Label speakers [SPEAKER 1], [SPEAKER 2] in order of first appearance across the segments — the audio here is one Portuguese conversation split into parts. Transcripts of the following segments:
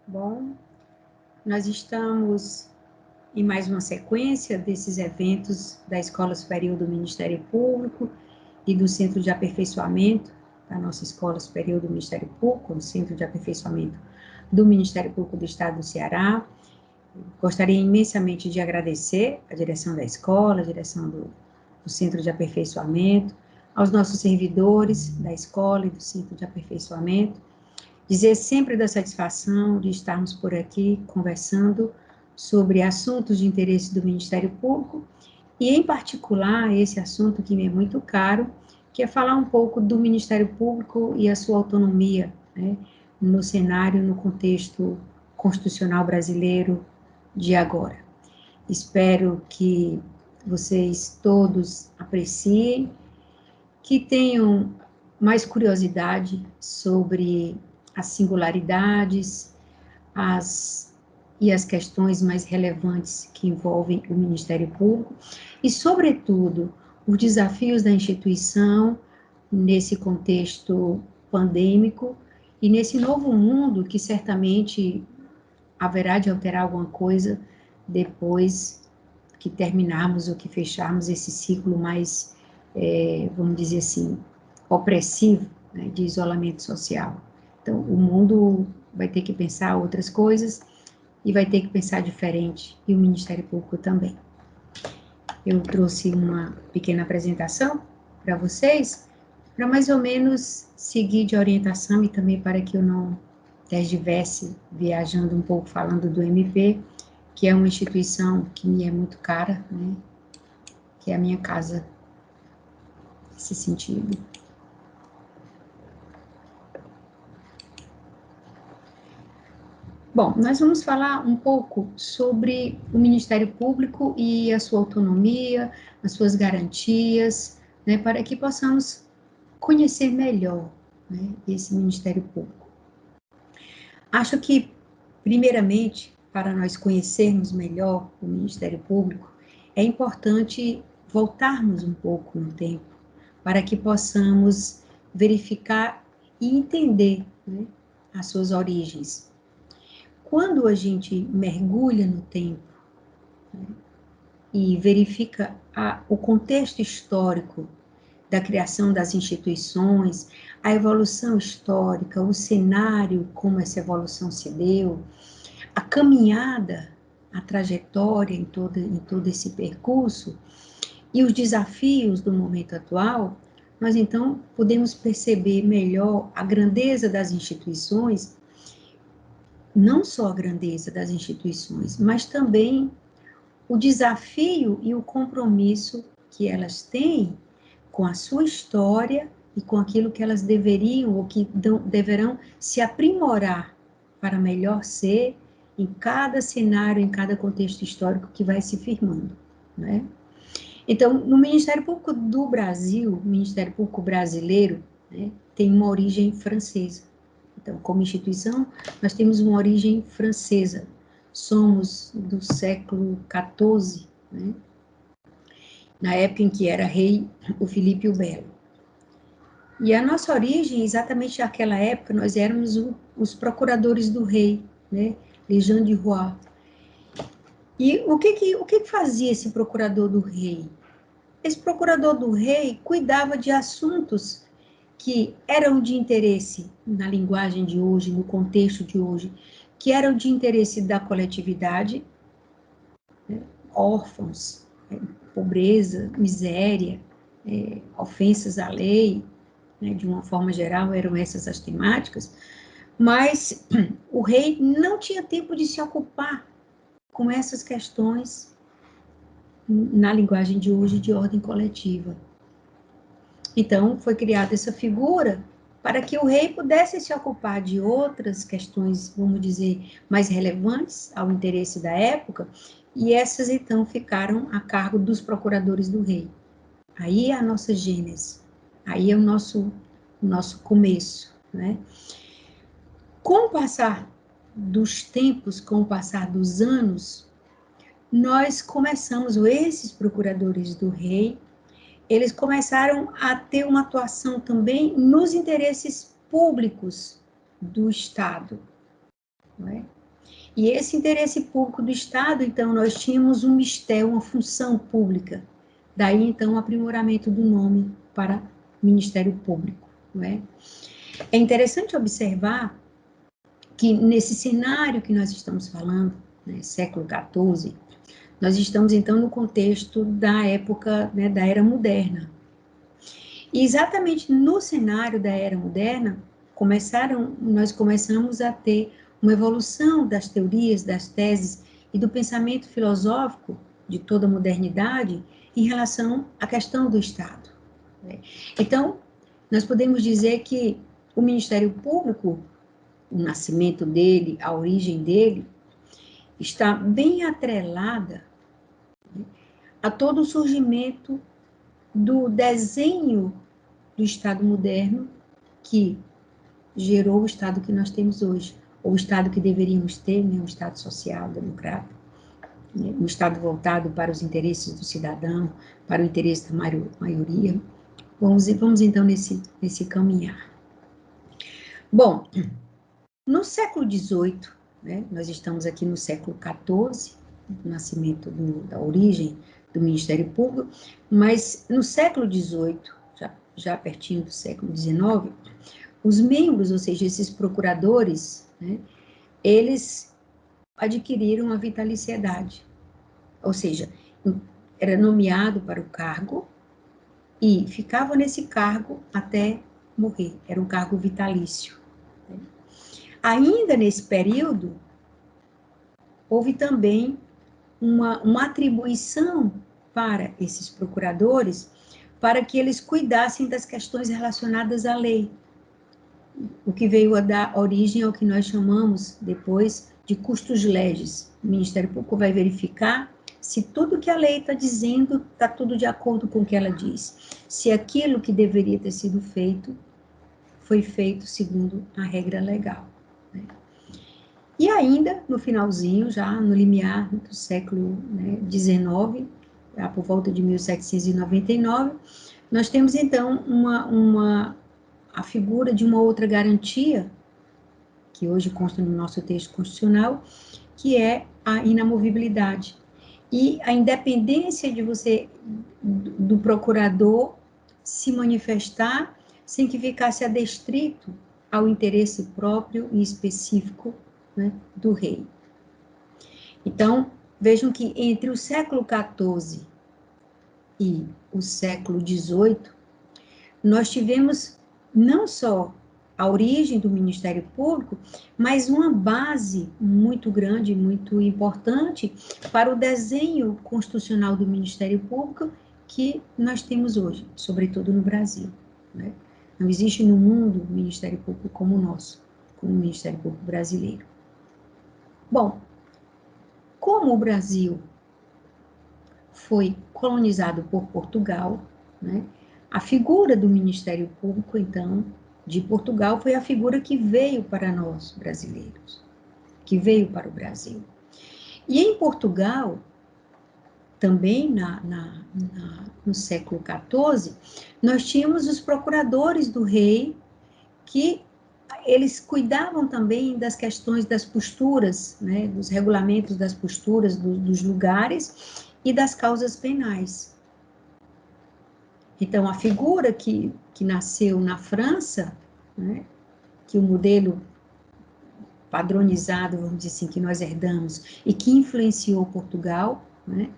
[SPEAKER 1] Bom, nós estamos em mais uma sequência desses eventos da Escola Superior do Ministério Público e do Centro de Aperfeiçoamento da nossa Escola Superior do Ministério Público, o Centro de Aperfeiçoamento do Ministério Público do Estado do Ceará. Gostaria imensamente de agradecer à direção da escola, à direção do Centro de Aperfeiçoamento, aos nossos servidores da escola e do Centro de Aperfeiçoamento, dizer sempre da satisfação de estarmos por aqui conversando sobre assuntos de interesse do Ministério Público e, em particular, esse assunto que me é muito caro, que é falar um pouco do Ministério Público e a sua autonomia, né, no cenário, no contexto constitucional brasileiro de agora. Espero que vocês todos apreciem, que tenham mais curiosidade sobre as singularidades e as questões mais relevantes que envolvem o Ministério Público e, sobretudo, os desafios da instituição nesse contexto pandêmico e nesse novo mundo que certamente haverá de alterar alguma coisa depois que terminarmos ou que fecharmos esse ciclo mais, vamos dizer assim, opressivo, né, de isolamento social. Então, o mundo vai ter que pensar outras coisas e vai ter que pensar diferente, e o Ministério Público também. Eu trouxe uma pequena apresentação para vocês, para mais ou menos seguir de orientação e também para que eu não estivesse viajando um pouco falando do MP, que é uma instituição que me é muito cara, né, que é a minha casa, nesse sentido. Bom, nós vamos falar um pouco sobre o Ministério Público e a sua autonomia, as suas garantias, né, para que possamos conhecer melhor, né, esse Ministério Público. Acho que, primeiramente, para nós conhecermos melhor o Ministério Público, é importante voltarmos um pouco no tempo, para que possamos verificar e entender, né, as suas origens. Quando a gente mergulha no tempo, né, e verifica o contexto histórico da criação das instituições, a evolução histórica, o cenário, como essa evolução se deu, a caminhada, a trajetória em todo esse percurso e os desafios do momento atual, nós então podemos perceber melhor a grandeza das instituições, não só a grandeza das instituições, mas também o desafio e o compromisso que elas têm com a sua história e com aquilo que elas deveriam ou que deverão se aprimorar para melhor ser em cada cenário, em cada contexto histórico que vai se firmando, né? Então, no Ministério Público do Brasil, o Ministério Público brasileiro, né, tem uma origem francesa. Então, como instituição, nós temos uma origem francesa. Somos do século XIV, né, na época em que era rei o Filipe o Belo. E a nossa origem, exatamente naquela época, nós éramos os procuradores do rei, né, les gens du roi. E o que fazia esse procurador do rei? Esse procurador do rei cuidava de assuntos que eram de interesse, na linguagem de hoje, no contexto de hoje, que eram de interesse da coletividade, né, órfãos, pobreza, miséria, ofensas à lei, né, de uma forma geral, eram essas as temáticas, mas o rei não tinha tempo de se ocupar com essas questões, na linguagem de hoje, de ordem coletiva. Então, foi criada essa figura para que o rei pudesse se ocupar de outras questões, vamos dizer, mais relevantes ao interesse da época, e essas, então, ficaram a cargo dos procuradores do rei. Aí é a nossa gênese, aí é o nosso começo, né? Com o passar dos tempos, com o passar dos anos, nós começamos, esses procuradores do rei, eles começaram a ter uma atuação também nos interesses públicos do Estado, não é? E esse interesse público do Estado, então, nós tínhamos um mistério, uma função pública. Daí, então, o aprimoramento do nome para Ministério Público, não é? É interessante observar que nesse cenário que nós estamos falando, né, século XIV, nós estamos, então, no contexto da época, né, da Era Moderna. E exatamente no cenário da Era Moderna, nós começamos a ter uma evolução das teorias, das teses e do pensamento filosófico de toda a modernidade em relação à questão do Estado. Então, nós podemos dizer que o Ministério Público, o nascimento dele, a origem dele, está bem atrelada a todo o surgimento do desenho do Estado moderno que gerou o Estado que nós temos hoje, ou o Estado que deveríamos ter, né, um Estado social, democrático, né, um Estado voltado para os interesses do cidadão, para o interesse da maioria. Vamos então nesse caminhar. Bom, no século XVIII, né, nós estamos aqui no século XIV, o nascimento da origem do Ministério Público, mas no século XVIII, já pertinho do século XIX, os membros, ou seja, esses procuradores, né, eles adquiriram a vitaliciedade, ou seja, era nomeado para o cargo e ficava nesse cargo até morrer, era um cargo vitalício. Ainda nesse período, houve também uma atribuição para esses procuradores para que eles cuidassem das questões relacionadas à lei, o que veio a dar origem ao que nós chamamos depois de custos legis. O Ministério Público vai verificar se tudo que a lei está dizendo está tudo de acordo com o que ela diz, se aquilo que deveria ter sido feito foi feito segundo a regra legal. Né? E ainda, no finalzinho, já no limiar do século XIX, já por volta de 1799, nós temos, então, a figura de uma outra garantia, que hoje consta no nosso texto constitucional, que é a inamovibilidade. E a independência do procurador se manifestar sem que ficasse adstrito ao interesse próprio e específico, né, do rei. Então, vejam que entre o século XIV e o século XVIII, nós tivemos não só a origem do Ministério Público, mas uma base muito grande, muito importante para o desenho constitucional do Ministério Público que nós temos hoje, sobretudo no Brasil, né? Não existe no mundo um Ministério Público como o nosso, como o Ministério Público brasileiro. Bom, como o Brasil foi colonizado por Portugal, né, a figura do Ministério Público, então, de Portugal foi a figura que veio para nós, brasileiros, que veio para o Brasil. E em Portugal, também no século XIV, nós tínhamos os procuradores do rei, que eles cuidavam também das questões das posturas, né, dos regulamentos das posturas dos lugares e das causas penais. Então, a figura que nasceu na França, né, que o modelo padronizado, vamos dizer assim, que nós herdamos e que influenciou Portugal, né,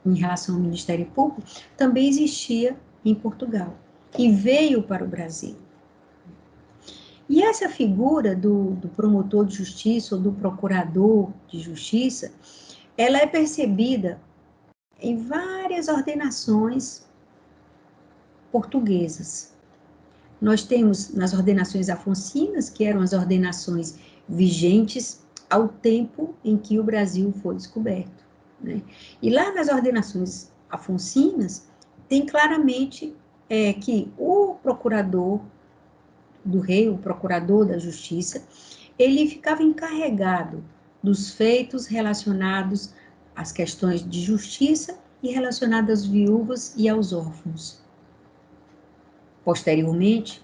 [SPEAKER 1] em relação ao Ministério Público, também existia em Portugal e veio para o Brasil. E essa figura do promotor de justiça ou do procurador de justiça, ela é percebida em várias ordenações portuguesas. Nós temos nas ordenações afonsinas, que eram as ordenações vigentes ao tempo em que o Brasil foi descoberto, né? E lá nas ordenações afonsinas, tem claramente que o procurador do rei, o procurador da justiça, ele ficava encarregado dos feitos relacionados às questões de justiça e relacionadas às viúvas e aos órfãos. Posteriormente,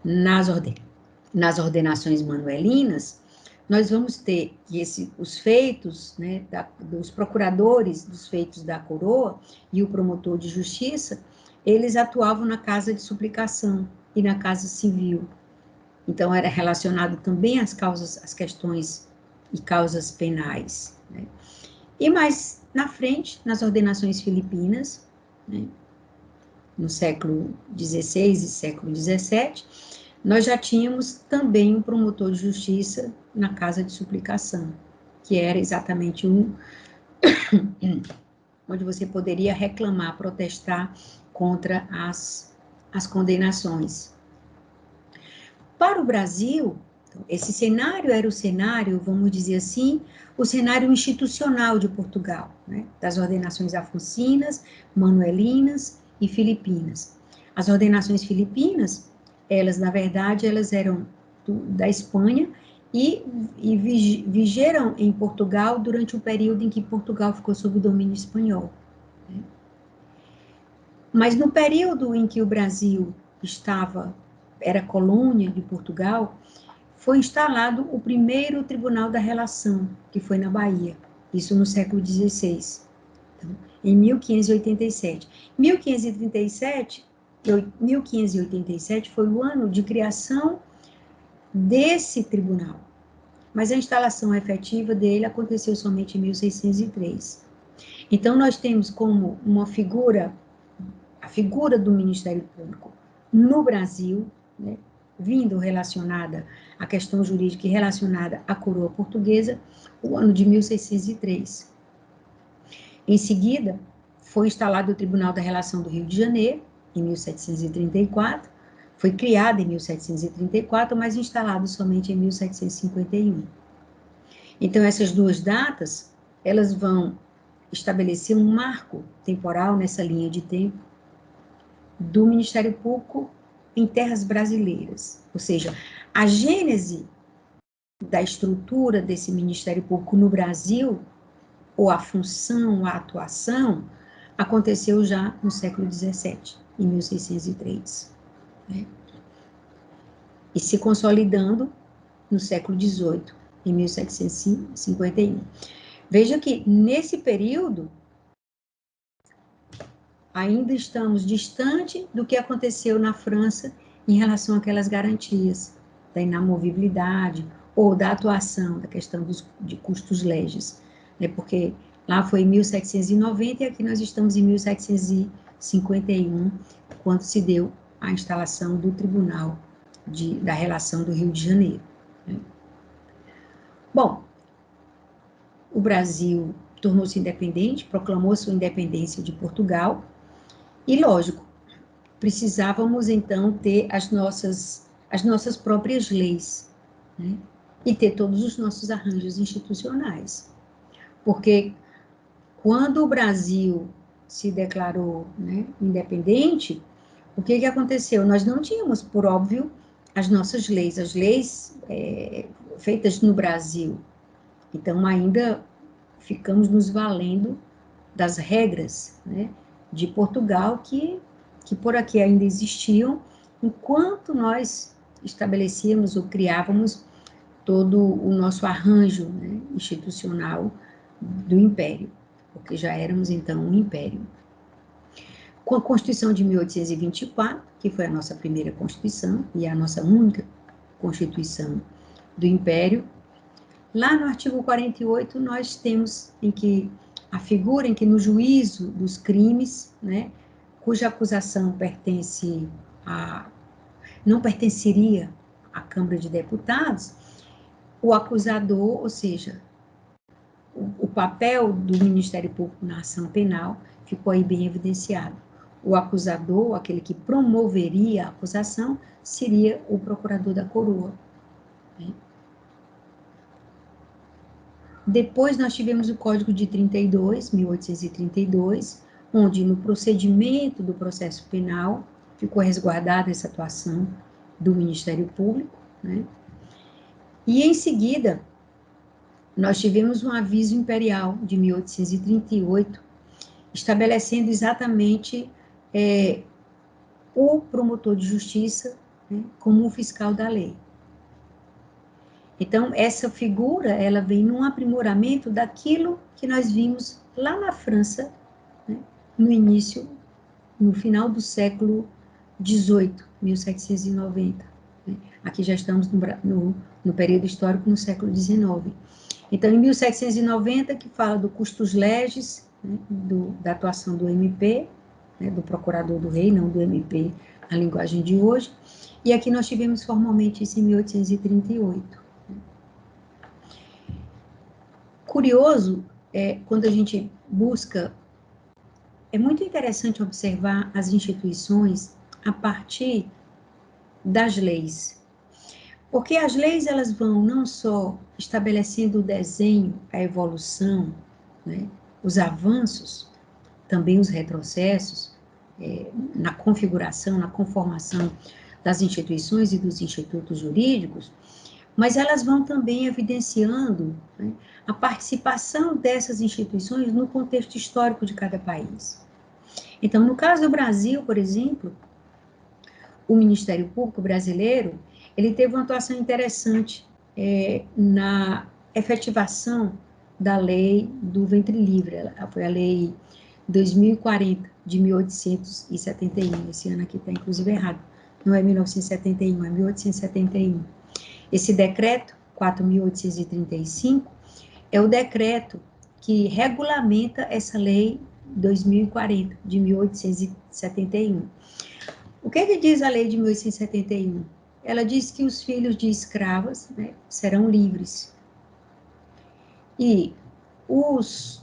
[SPEAKER 1] nas ordenações manuelinas, nós vamos ter que os feitos, né, dos procuradores dos feitos da coroa e o promotor de justiça, eles atuavam na casa de suplicação e na casa civil. Então, era relacionado também às causas, às questões e causas penais, né? E mais na frente, nas ordenações filipinas, né, no século XVI e século XVII, nós já tínhamos também um promotor de justiça na casa de suplicação, que era exatamente onde você poderia reclamar, protestar contra as condenações. Para o Brasil, esse cenário era o cenário, vamos dizer assim, o cenário institucional de Portugal, né, das ordenações afonsinas, manuelinas e filipinas. As ordenações filipinas, elas, na verdade, elas eram da Espanha e vigeram em Portugal durante o período em que Portugal ficou sob domínio espanhol, né? Mas no período em que o Brasil era colônia de Portugal, foi instalado o primeiro Tribunal da Relação, que foi na Bahia, isso no século XVI, então, em 1587. 1587 foi o ano de criação desse tribunal, mas a instalação efetiva dele aconteceu somente em 1603. Então, nós temos como uma figura, a figura do Ministério Público no Brasil, né, vindo relacionada à questão jurídica e relacionada à coroa portuguesa, o ano de 1603. Em seguida, foi instalado o Tribunal da Relação do Rio de Janeiro, em 1734, foi criado em 1734, mas instalado somente em 1751. Então, essas duas datas, elas vão estabelecer um marco temporal nessa linha de tempo do Ministério Público em terras brasileiras, ou seja, a gênese da estrutura desse Ministério Público no Brasil, ou a função, a atuação, aconteceu já no século XVII, em 1603, né? E se consolidando no século XVIII, em 1751. Veja que, nesse período, ainda estamos distante do que aconteceu na França em relação àquelas garantias da inamovibilidade ou da atuação, da questão de custos legis, né? Porque lá foi em 1790 e aqui nós estamos em 1751, quando se deu a instalação do Tribunal da Relação do Rio de Janeiro, né? Bom, o Brasil tornou-se independente, proclamou sua independência de Portugal, e, lógico, precisávamos, então, ter as nossas próprias leis, né? E ter todos os nossos arranjos institucionais. Porque, quando o Brasil se declarou, né, independente, o que aconteceu? Nós não tínhamos, por óbvio, as nossas leis, as leis feitas no Brasil. Então, ainda ficamos nos valendo das regras, né, de Portugal, que por aqui ainda existiam, enquanto nós estabelecíamos ou criávamos todo o nosso arranjo, né, institucional do Império, porque já éramos, então, um império. Com a Constituição de 1824, que foi a nossa primeira Constituição e a nossa única Constituição do Império, lá no artigo 48, nós temos em que a figura em que no juízo dos crimes, né, cuja acusação não pertenceria à Câmara de Deputados, o acusador, ou seja, o papel do Ministério Público na ação penal ficou aí bem evidenciado. O acusador, aquele que promoveria a acusação, seria o procurador da coroa, né? Depois nós tivemos o Código de 1832, onde no procedimento do processo penal ficou resguardada essa atuação do Ministério Público, né? E em seguida, nós tivemos um aviso imperial de 1838, estabelecendo exatamente o promotor de justiça, né, como o fiscal da lei. Então, essa figura, ela vem num aprimoramento daquilo que nós vimos lá na França, né, no início, no final do século XVIII, 1790. Né? Aqui já estamos no período histórico, no século XIX. Então, em 1790, que fala do custos legis, né, da atuação do MP, né, do procurador do rei, não do MP, na linguagem de hoje, e aqui nós tivemos formalmente isso em 1838. Curioso, quando a gente busca, é muito interessante observar as instituições a partir das leis, porque as leis elas vão não só estabelecendo o desenho, a evolução, né, os avanços, também os retrocessos, na configuração, na conformação das instituições e dos institutos jurídicos, mas elas vão também evidenciando, né, a participação dessas instituições no contexto histórico de cada país. Então, no caso do Brasil, por exemplo, o Ministério Público brasileiro, ele teve uma atuação interessante na efetivação da lei do ventre livre, foi a lei 2040, de 1871, esse ano aqui está inclusive errado, não é 1971, é 1871. Esse decreto, 4.835, é o decreto que regulamenta essa lei 2040, de 1871. O que diz a lei de 1871? Ela diz que os filhos de escravas, né, serão livres. E os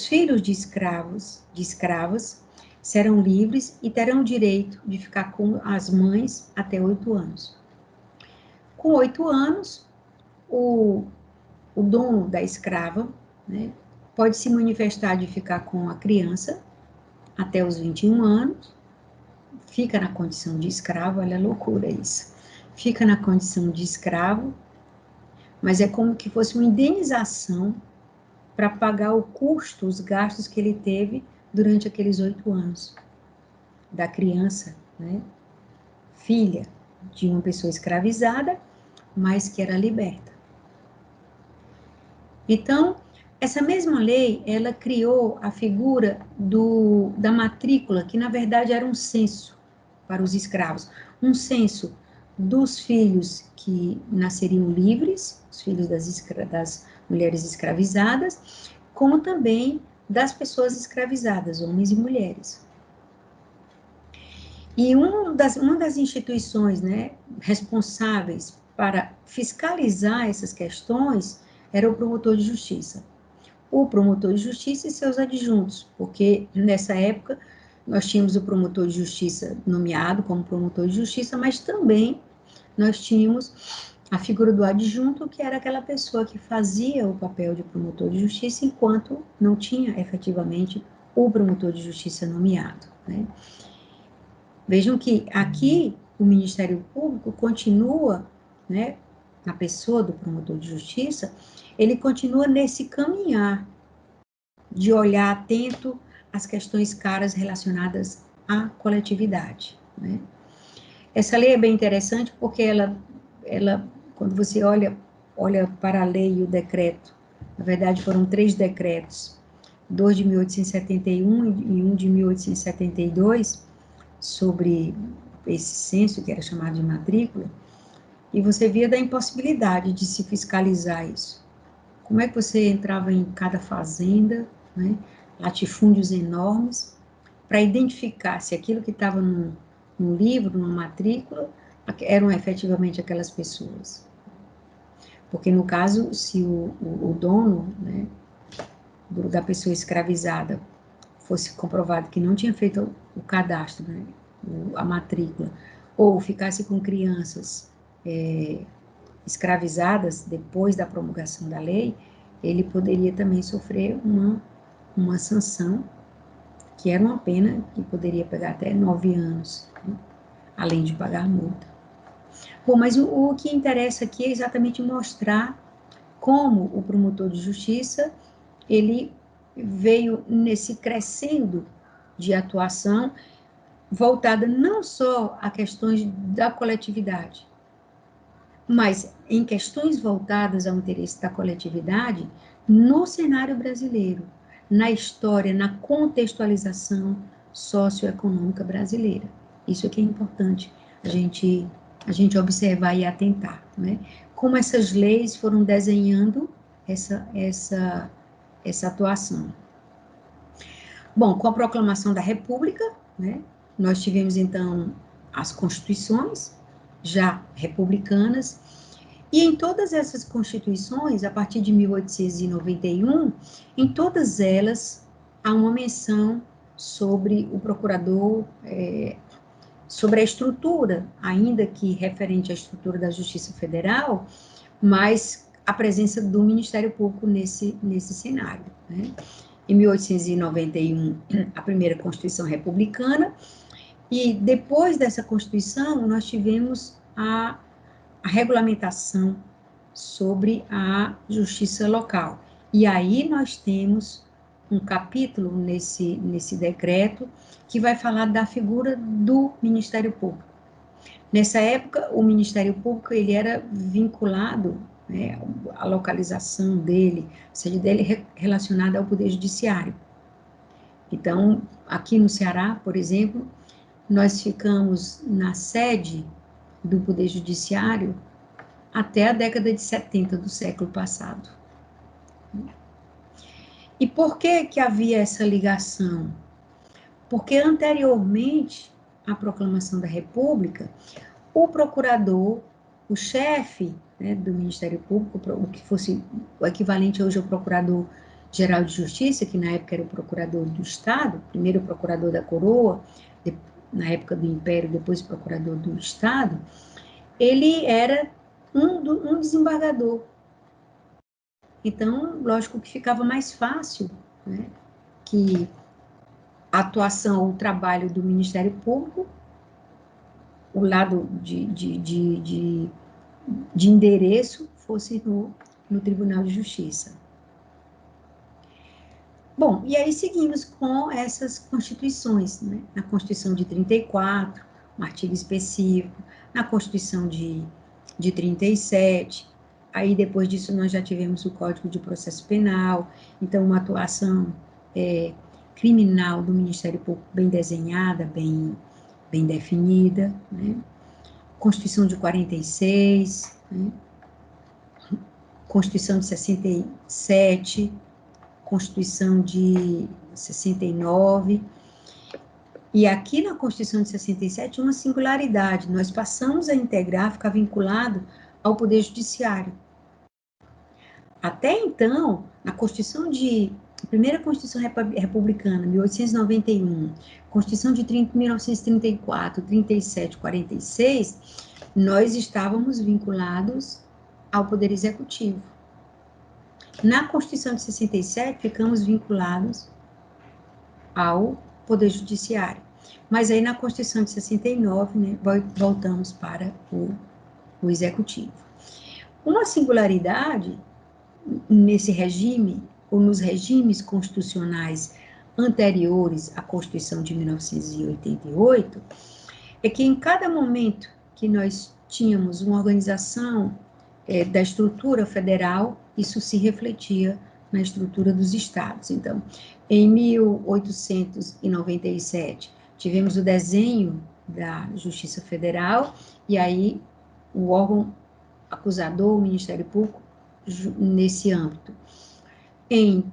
[SPEAKER 1] filhos de escravas, serão livres e terão direito de ficar com as mães até 8 anos. Com 8 anos, o dono da escrava, né, pode se manifestar de ficar com a criança até os 21 anos, fica na condição de escravo, olha a loucura isso, fica na condição de escravo, mas é como que fosse uma indenização para pagar o custo, os gastos que ele teve durante aqueles 8 anos da criança, né, filha de uma pessoa escravizada, mas que era liberta. Então, essa mesma lei, ela criou a figura da matrícula, que na verdade era um censo para os escravos, um censo dos filhos que nasceriam livres, os filhos das mulheres escravizadas, como também das pessoas escravizadas, homens e mulheres. E uma das instituições, né, responsáveis para fiscalizar essas questões era o promotor de justiça. O promotor de justiça e seus adjuntos, porque nessa época nós tínhamos o promotor de justiça nomeado como promotor de justiça, mas também nós tínhamos a figura do adjunto, que era aquela pessoa que fazia o papel de promotor de justiça, enquanto não tinha efetivamente o promotor de justiça nomeado, né? Vejam que aqui o Ministério Público continua, né, na pessoa do promotor de justiça, ele continua nesse caminhar de olhar atento às questões caras relacionadas à coletividade, né? Essa lei é bem interessante porque ela quando você olha para a lei e o decreto, na verdade foram 3 decretos, 2 de 1871 e um de 1872, sobre esse censo, que era chamado de matrícula, e você via da impossibilidade de se fiscalizar isso. Como é que você entrava em cada fazenda, né, latifúndios enormes, para identificar se aquilo que estava no livro, numa matrícula, eram efetivamente aquelas pessoas. Porque, no caso, se o dono, né, da pessoa escravizada fosse comprovado que não tinha feito o cadastro, né, a matrícula, ou ficasse com crianças escravizadas depois da promulgação da lei, ele poderia também sofrer uma sanção, que era uma pena que poderia pegar até 9 anos, né, além de pagar multa. Bom, mas o que interessa aqui é exatamente mostrar como o promotor de justiça, ele veio nesse crescendo de atuação voltada não só a questões da coletividade, mas em questões voltadas ao interesse da coletividade, no cenário brasileiro, na história, na contextualização socioeconômica brasileira. Isso é que é importante a gente observar e atentar, né? Como essas leis foram desenhando essa atuação. Bom, com a proclamação da República, né, nós tivemos, então, as constituições, já republicanas, e em todas essas constituições, a partir de 1891, em todas elas, há uma menção sobre o procurador, sobre a estrutura, ainda que referente à estrutura da Justiça Federal, mas a presença do Ministério Público nesse cenário, né? Em 1891, a primeira Constituição Republicana, e depois dessa Constituição, nós tivemos a regulamentação sobre a justiça local. E aí nós temos um capítulo nesse decreto que vai falar da figura do Ministério Público. Nessa época, o Ministério Público ele era vinculado, né, a localização dele, a sede dele relacionada ao Poder Judiciário. Então, aqui no Ceará, por exemplo, nós ficamos na sede do Poder Judiciário até a década de 70 do século passado. E por que havia essa ligação? Porque anteriormente à proclamação da República, o procurador, o chefe, né, do Ministério Público, o que fosse o equivalente hoje ao Procurador-Geral de Justiça, que na época era o Procurador do Estado, primeiro o Procurador da Coroa, na época do Império, depois o Procurador do Estado, ele era um desembargador. Então, lógico que ficava mais fácil, né, que a atuação, o trabalho do Ministério Público, o lado de endereço fosse no Tribunal de Justiça. Bom, e aí seguimos com essas constituições, né? Na Constituição de 34, um artigo específico, na Constituição de 37, aí depois disso nós já tivemos o Código de Processo Penal, então uma atuação criminal do Ministério Público bem desenhada, bem definida, né? Constituição de 46, né? Constituição de 67, Constituição de 69, e aqui na Constituição de 67, uma singularidade, nós passamos a integrar, ficar vinculado ao Poder Judiciário. Até então, na primeira Constituição Republicana, 1891, Constituição de 1934, 37, 46, nós estávamos vinculados ao Poder Executivo. Na Constituição de 67, ficamos vinculados ao Poder Judiciário. Mas aí na Constituição de 69, né, voltamos para o Executivo. Uma singularidade nesse regime, ou nos regimes constitucionais anteriores à Constituição de 1988, é que em cada momento que nós tínhamos uma organização da estrutura federal, isso se refletia na estrutura dos estados. Então, em 1897, tivemos o desenho da Justiça Federal, e aí o órgão acusador, o Ministério Público, nesse âmbito. Em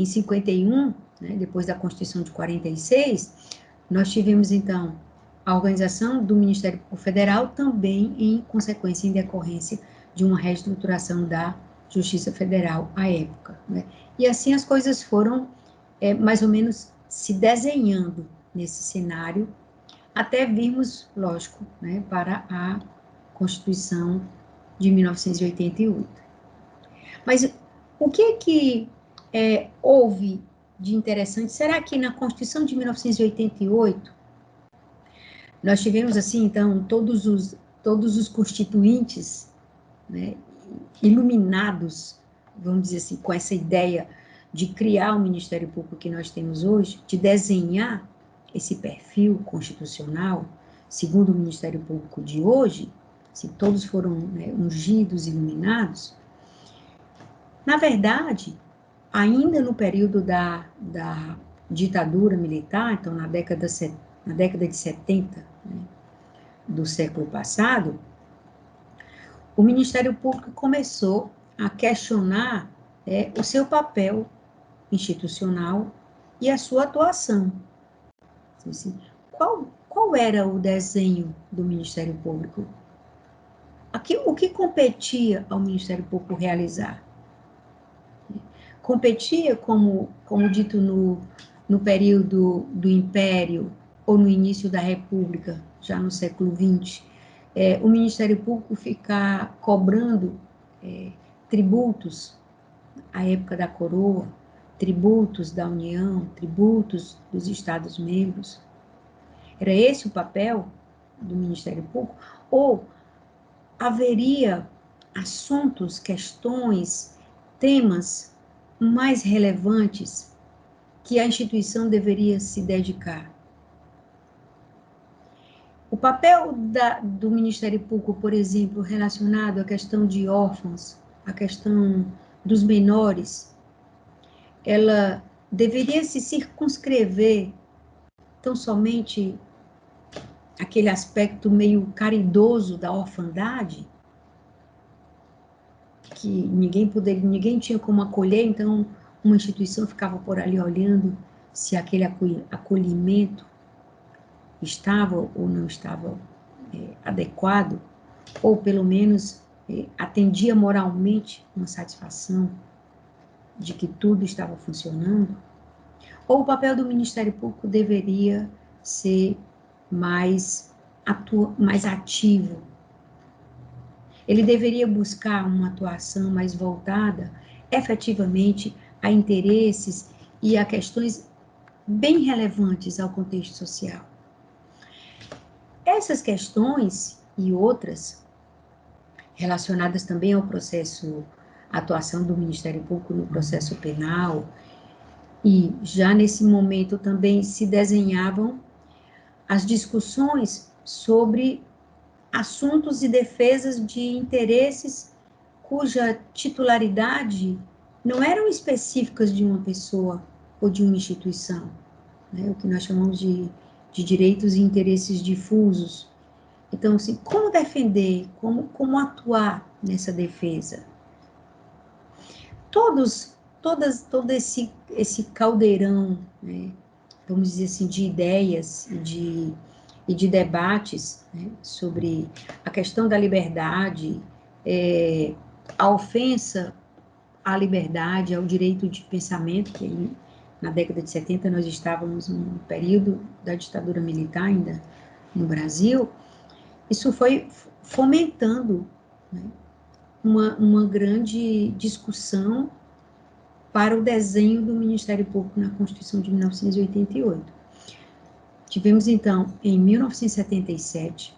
[SPEAKER 1] 51, né, depois da Constituição de 46, nós tivemos, então, a organização do Ministério Público Federal, também em consequência, em decorrência de uma reestruturação da Justiça Federal à época, né? E assim as coisas foram mais ou menos se desenhando nesse cenário, até virmos, lógico, né, para a Constituição de 1988. Mas o que houve de interessante? Será que na Constituição de 1988, nós tivemos, assim, então, todos os constituintes, né, iluminados, vamos dizer assim, com essa ideia de criar o Ministério Público que nós temos hoje, de desenhar esse perfil constitucional, segundo o Ministério Público de hoje? se todos foram, né, ungidos, iluminados, na verdade, ainda no período da ditadura militar, então na década de 70, né, do século passado, o Ministério Público começou a questionar o seu papel institucional e a sua atuação. Assim, qual era o desenho do Ministério Público? O que competia ao Ministério Público realizar? Competia, como dito no período do Império ou no início da República, já no século XX, o Ministério Público ficar cobrando tributos à época da coroa, tributos da União, tributos dos Estados-membros. Era esse o papel do Ministério Público? Ou haveria assuntos, questões, temas mais relevantes que a instituição deveria se dedicar? O papel do Ministério Público, por exemplo, relacionado à questão de órfãos, à questão dos menores, ela deveria se circunscrever tão somente aquele aspecto meio caridoso da orfandade, que ninguém tinha como acolher, então uma instituição ficava por ali olhando se aquele acolhimento estava ou não estava adequado, ou pelo menos atendia moralmente uma satisfação de que tudo estava funcionando, ou o papel do Ministério Público deveria ser mais ativo. Ele deveria buscar uma atuação mais voltada, efetivamente, a interesses e a questões bem relevantes ao contexto social. Essas questões e outras, relacionadas também ao processo, à atuação do Ministério Público no processo penal, e já nesse momento também se desenhavam as discussões sobre assuntos e defesas de interesses cuja titularidade não eram específicas de uma pessoa ou de uma instituição, né? O que nós chamamos de direitos e interesses difusos. Então, assim, como defender, como atuar nessa defesa? Todo esse caldeirão, né, vamos dizer assim, de ideias e de debates, né, sobre a questão da liberdade, a ofensa à liberdade, ao direito de pensamento, que na década de 70 nós estávamos num período da ditadura militar ainda no Brasil, isso foi fomentando, né, uma grande discussão para o desenho do Ministério Público na Constituição de 1988. Tivemos, então, em 1977,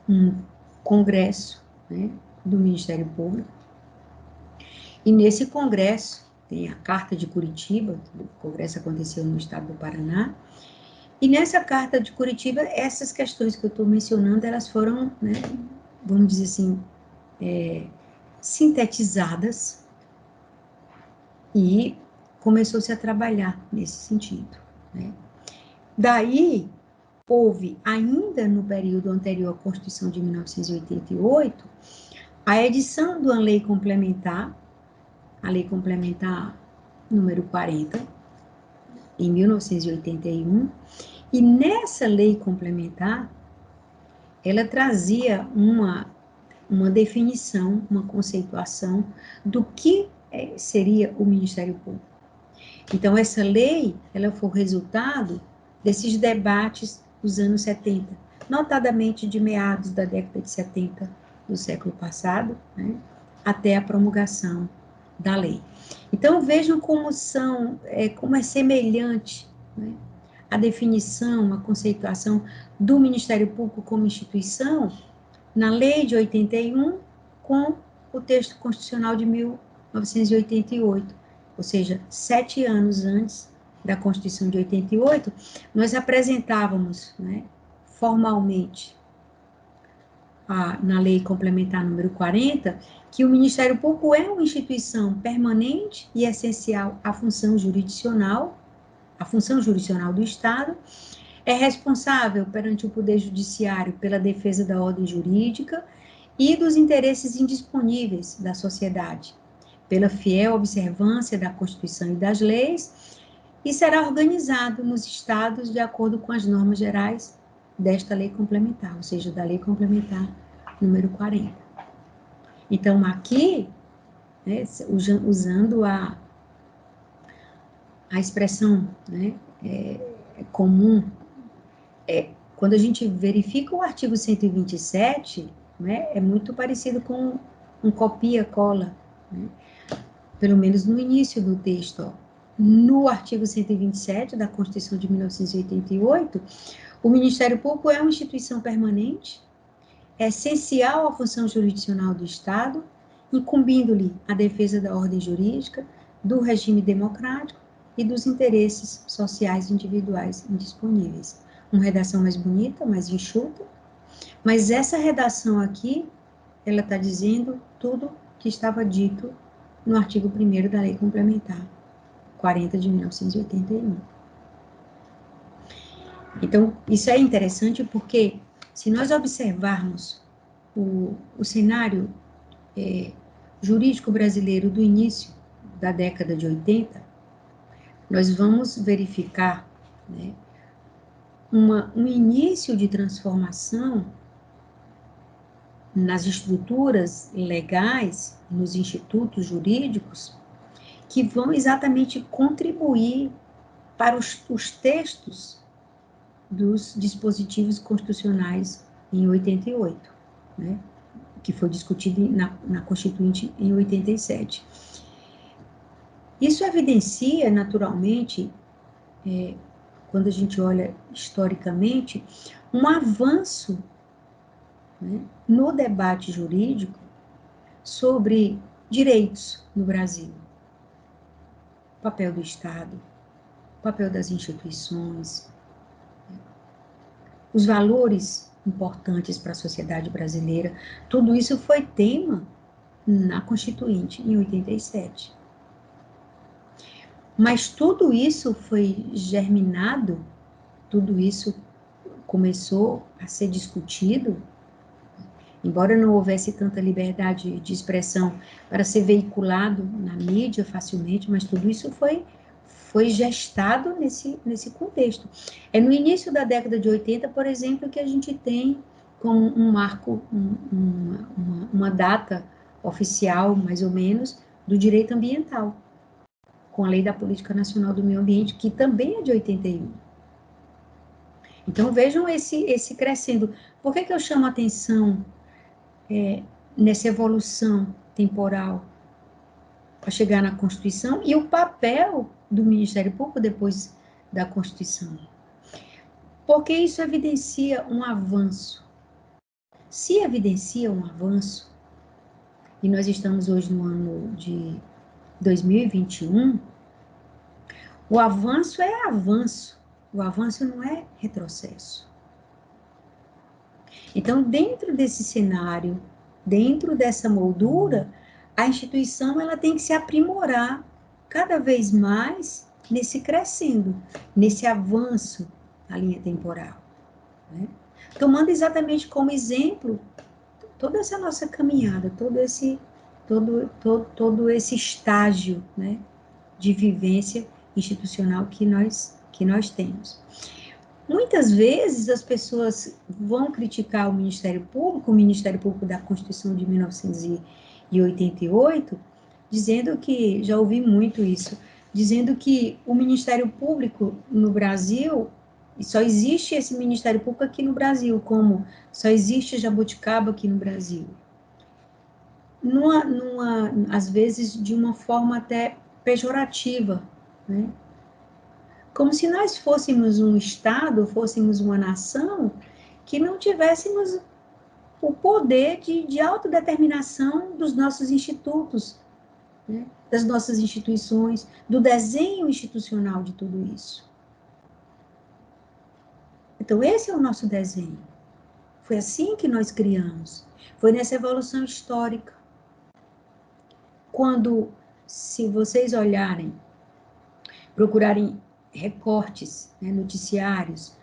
[SPEAKER 1] um congresso, né, do Ministério Público, e nesse congresso, tem a Carta de Curitiba, o congresso aconteceu no estado do Paraná, e nessa Carta de Curitiba, essas questões que eu estou mencionando, elas foram, né, vamos dizer assim, sintetizadas, e começou-se a trabalhar nesse sentido, né. Daí, houve, ainda no período anterior à Constituição de 1988, a edição de uma lei complementar, a Lei Complementar número 40, em 1981, e nessa lei complementar, ela trazia uma definição, uma conceituação do que seria o Ministério Público. Então, essa lei, ela foi o resultado desses debates dos anos 70, notadamente de meados da década de 70 do século passado, né, até a promulgação da lei. Então, vejam como como é semelhante, né, a definição, a conceituação do Ministério Público como instituição na lei de 81 com o texto constitucional de 1988, ou seja, 7 anos antes da Constituição de 88, nós apresentávamos, né, formalmente na Lei Complementar número 40, que o Ministério Público é uma instituição permanente e essencial à função jurisdicional do Estado, é responsável perante o Poder Judiciário pela defesa da ordem jurídica e dos interesses indisponíveis da sociedade, pela fiel observância da Constituição e das leis, e será organizado nos estados de acordo com as normas gerais desta lei complementar, ou seja, da lei complementar número 40. Então, aqui, né, usando a expressão, né, comum, quando a gente verifica o artigo 127, né, é muito parecido com um copia-cola, né, pelo menos no início do texto. Ó. No artigo 127 da Constituição de 1988, o Ministério Público é uma instituição permanente, essencial à função jurisdicional do Estado, incumbindo-lhe a defesa da ordem jurídica, do regime democrático e dos interesses sociais individuais indisponíveis. Uma redação mais bonita, mais enxuta, mas essa redação aqui, ela está dizendo tudo que estava dito no artigo 1º da Lei Complementar 40 de 1981. Então, isso é interessante porque, se nós observarmos o cenário jurídico brasileiro do início da década de 80, nós vamos verificar, né, um início de transformação nas estruturas legais, nos institutos jurídicos, que vão exatamente contribuir para os textos dos dispositivos constitucionais em 88, né, que foi discutido na Constituinte em 87. Isso evidencia, naturalmente, quando a gente olha historicamente, um avanço, né, no debate jurídico sobre direitos no Brasil. O papel do Estado, o papel das instituições, os valores importantes para a sociedade brasileira, tudo isso foi tema na Constituinte, em 87. Mas tudo isso foi germinado, tudo isso começou a ser discutido, embora não houvesse tanta liberdade de expressão para ser veiculado na mídia facilmente, mas tudo isso foi gestado nesse contexto. É no início da década de 80, por exemplo, que a gente tem como um marco, uma data oficial, mais ou menos, do direito ambiental, com a Lei da Política Nacional do Meio Ambiente, que também é de 81. Então, vejam esse crescendo. Por que eu chamo a atenção nessa evolução temporal para chegar na Constituição e o papel do Ministério Público depois da Constituição? Porque isso evidencia um avanço. Se evidencia um avanço, e nós estamos hoje no ano de 2021, o avanço é avanço, o avanço não é retrocesso. Então, dentro desse cenário, dentro dessa moldura, a instituição ela tem que se aprimorar cada vez mais nesse crescendo, nesse avanço da linha temporal, né? Tomando exatamente como exemplo toda essa nossa caminhada, todo esse estágio, né, de vivência institucional que nós temos. Muitas vezes as pessoas vão criticar o Ministério Público da Constituição de 1988, dizendo que, já ouvi muito isso, dizendo que o Ministério Público no Brasil, e só existe esse Ministério Público aqui no Brasil, como só existe Jabuticaba aqui no Brasil. Às vezes, de uma forma até pejorativa, né? Como se nós fôssemos um Estado, fôssemos uma nação, que não tivéssemos o poder de autodeterminação dos nossos institutos, né? Das nossas instituições, do desenho institucional de tudo isso. Então, esse é o nosso desenho. Foi assim que nós criamos. Foi nessa evolução histórica. Quando, se vocês olharem, procurarem recortes, né, noticiários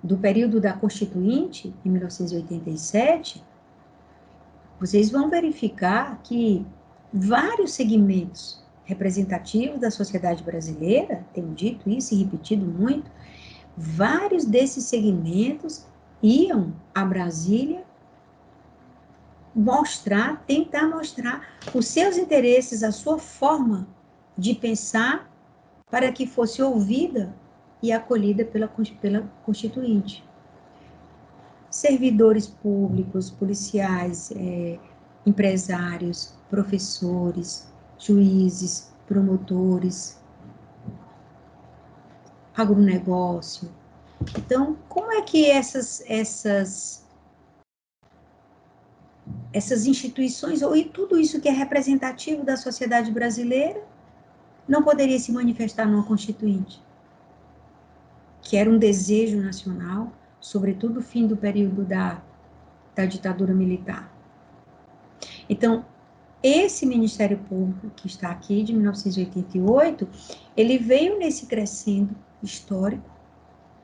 [SPEAKER 1] do período da Constituinte, em 1987, vocês vão verificar que vários segmentos representativos da sociedade brasileira, tenho dito isso e repetido muito, vários desses segmentos iam a Brasília tentar mostrar os seus interesses, a sua forma de pensar, para que fosse ouvida e acolhida pela Constituinte. Servidores públicos, policiais, empresários, professores, juízes, promotores, agronegócio. Então, como é que essas instituições, ou tudo isso que é representativo da sociedade brasileira, não poderia se manifestar numa Constituinte? Que era um desejo nacional, sobretudo o fim do período da ditadura militar. Então, esse Ministério Público, que está aqui, de 1988, ele veio nesse crescendo histórico,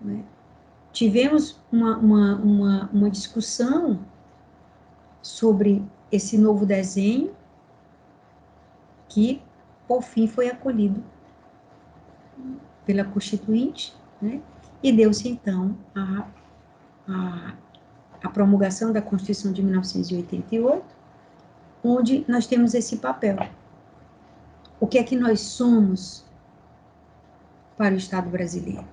[SPEAKER 1] né? Tivemos uma discussão sobre esse novo desenho, que, por fim, foi acolhido pela Constituinte, né? E deu-se, então, a promulgação da Constituição de 1988, onde nós temos esse papel. O que é que nós somos para o Estado brasileiro?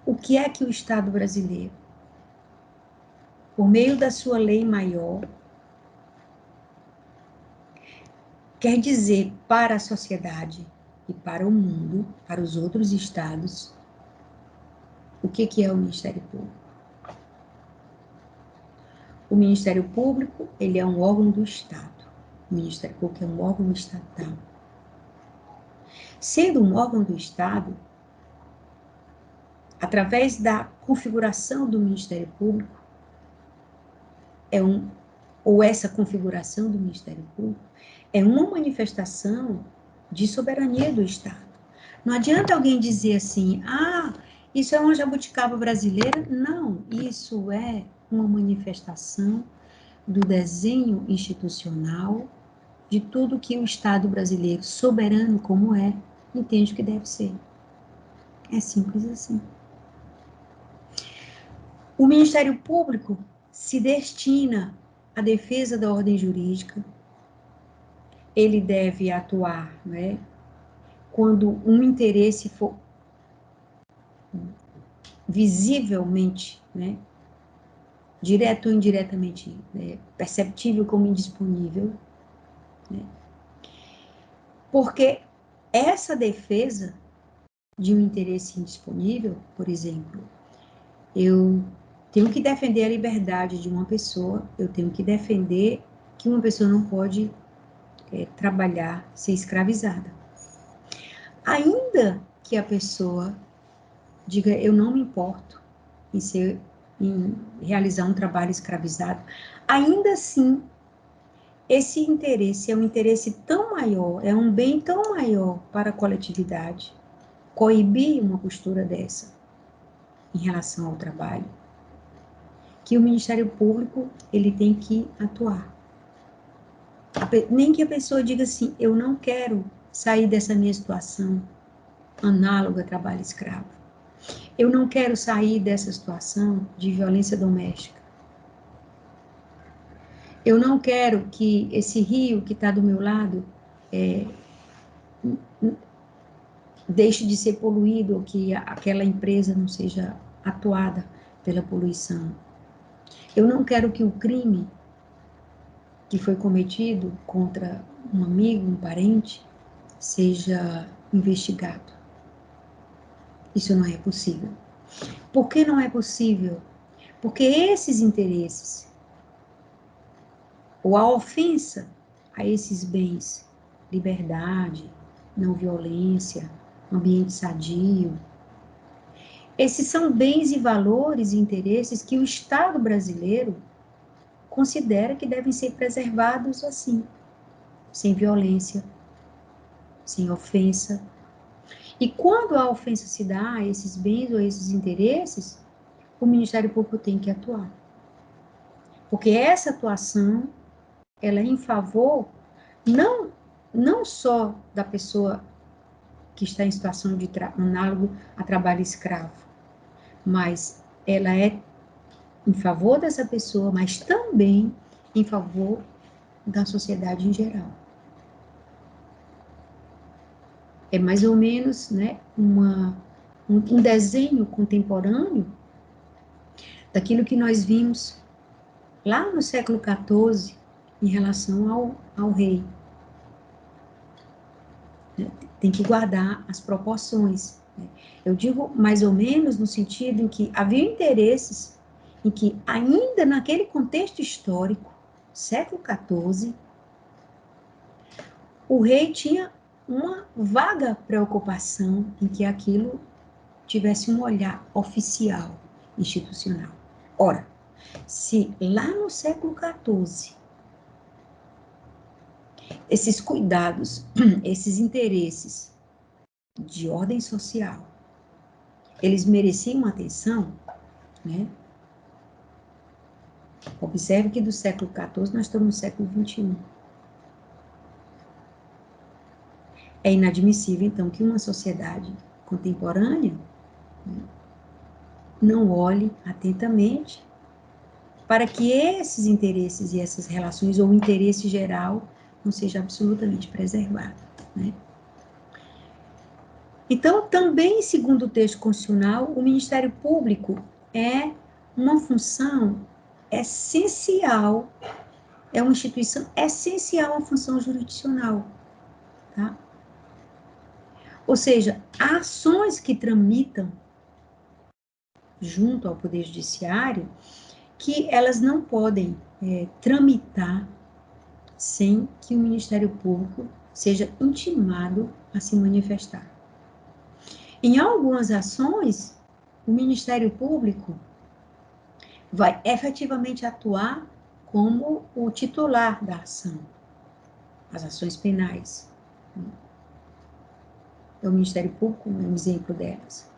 [SPEAKER 1] O que é que o Estado brasileiro, por meio da sua lei maior, quer dizer para a sociedade e para o mundo, para os outros estados? O que é o Ministério Público? O Ministério Público, ele é um órgão do Estado. O Ministério Público é um órgão estatal. Sendo um órgão do Estado, através da configuração do Ministério Público, essa configuração do Ministério Público é uma manifestação de soberania do Estado. Não adianta alguém dizer assim, isso é uma jabuticaba brasileira. Não, isso é uma manifestação do desenho institucional de tudo que o Estado brasileiro, soberano como é, entende que deve ser. É simples assim. O Ministério Público se destina à defesa da ordem jurídica. Ele deve atuar, né, quando um interesse for visivelmente, né, direto ou indiretamente, né, perceptível como indisponível, né, porque essa defesa de um interesse indisponível, por exemplo, eu tenho que defender a liberdade de uma pessoa, eu tenho que defender que uma pessoa não pode trabalhar, ser escravizada. Ainda que a pessoa diga, eu não me importo em realizar um trabalho escravizado, ainda assim, esse interesse é um interesse tão maior, é um bem tão maior para a coletividade, coibir uma postura dessa em relação ao trabalho, que o Ministério Público, ele tem que atuar. Nem que a pessoa diga assim, eu não quero sair dessa minha situação análoga a trabalho escravo. Eu não quero sair dessa situação de violência doméstica. Eu não quero que esse rio que está do meu lado deixe de ser poluído, ou que aquela empresa não seja atuada pela poluição. Eu não quero que o crime que foi cometido contra um amigo, um parente, seja investigado. Isso não é possível. Por que não é possível? Porque esses interesses, ou a ofensa a esses bens, liberdade, não violência, ambiente sadio, Esses são bens e valores e interesses que o Estado brasileiro considera que devem ser preservados assim, sem violência, sem ofensa. E quando a ofensa se dá a esses bens ou esses interesses, o Ministério Público tem que atuar. Porque essa atuação, ela é em favor não só da pessoa que está em situação de análogo a trabalho escravo, mas ela é em favor dessa pessoa, mas também em favor da sociedade em geral. É mais ou menos, né, um desenho contemporâneo daquilo que nós vimos lá no século XIV em relação ao rei. Tem que guardar as proporções. Eu digo mais ou menos no sentido em que havia interesses em que, ainda naquele contexto histórico, século XIV, o rei tinha uma vaga preocupação em que aquilo tivesse um olhar oficial, institucional. Ora, se lá no século XIV, esses cuidados, esses interesses de ordem social, eles mereciam atenção, né? Observe que do século XIV nós estamos no século XXI. É inadmissível, então, que uma sociedade contemporânea, né, não olhe atentamente para que esses interesses e essas relações, ou o interesse geral, não seja absolutamente preservado, né? Então, também, segundo o texto constitucional, o Ministério Público é uma função essencial, é uma instituição essencial à função jurisdicional, tá? Ou seja, ações que tramitam junto ao Poder Judiciário, que elas não podem tramitar sem que o Ministério Público seja intimado a se manifestar. Em algumas ações, o Ministério Público vai efetivamente atuar como o titular da ação, as ações penais. O Ministério Público é um exemplo delas.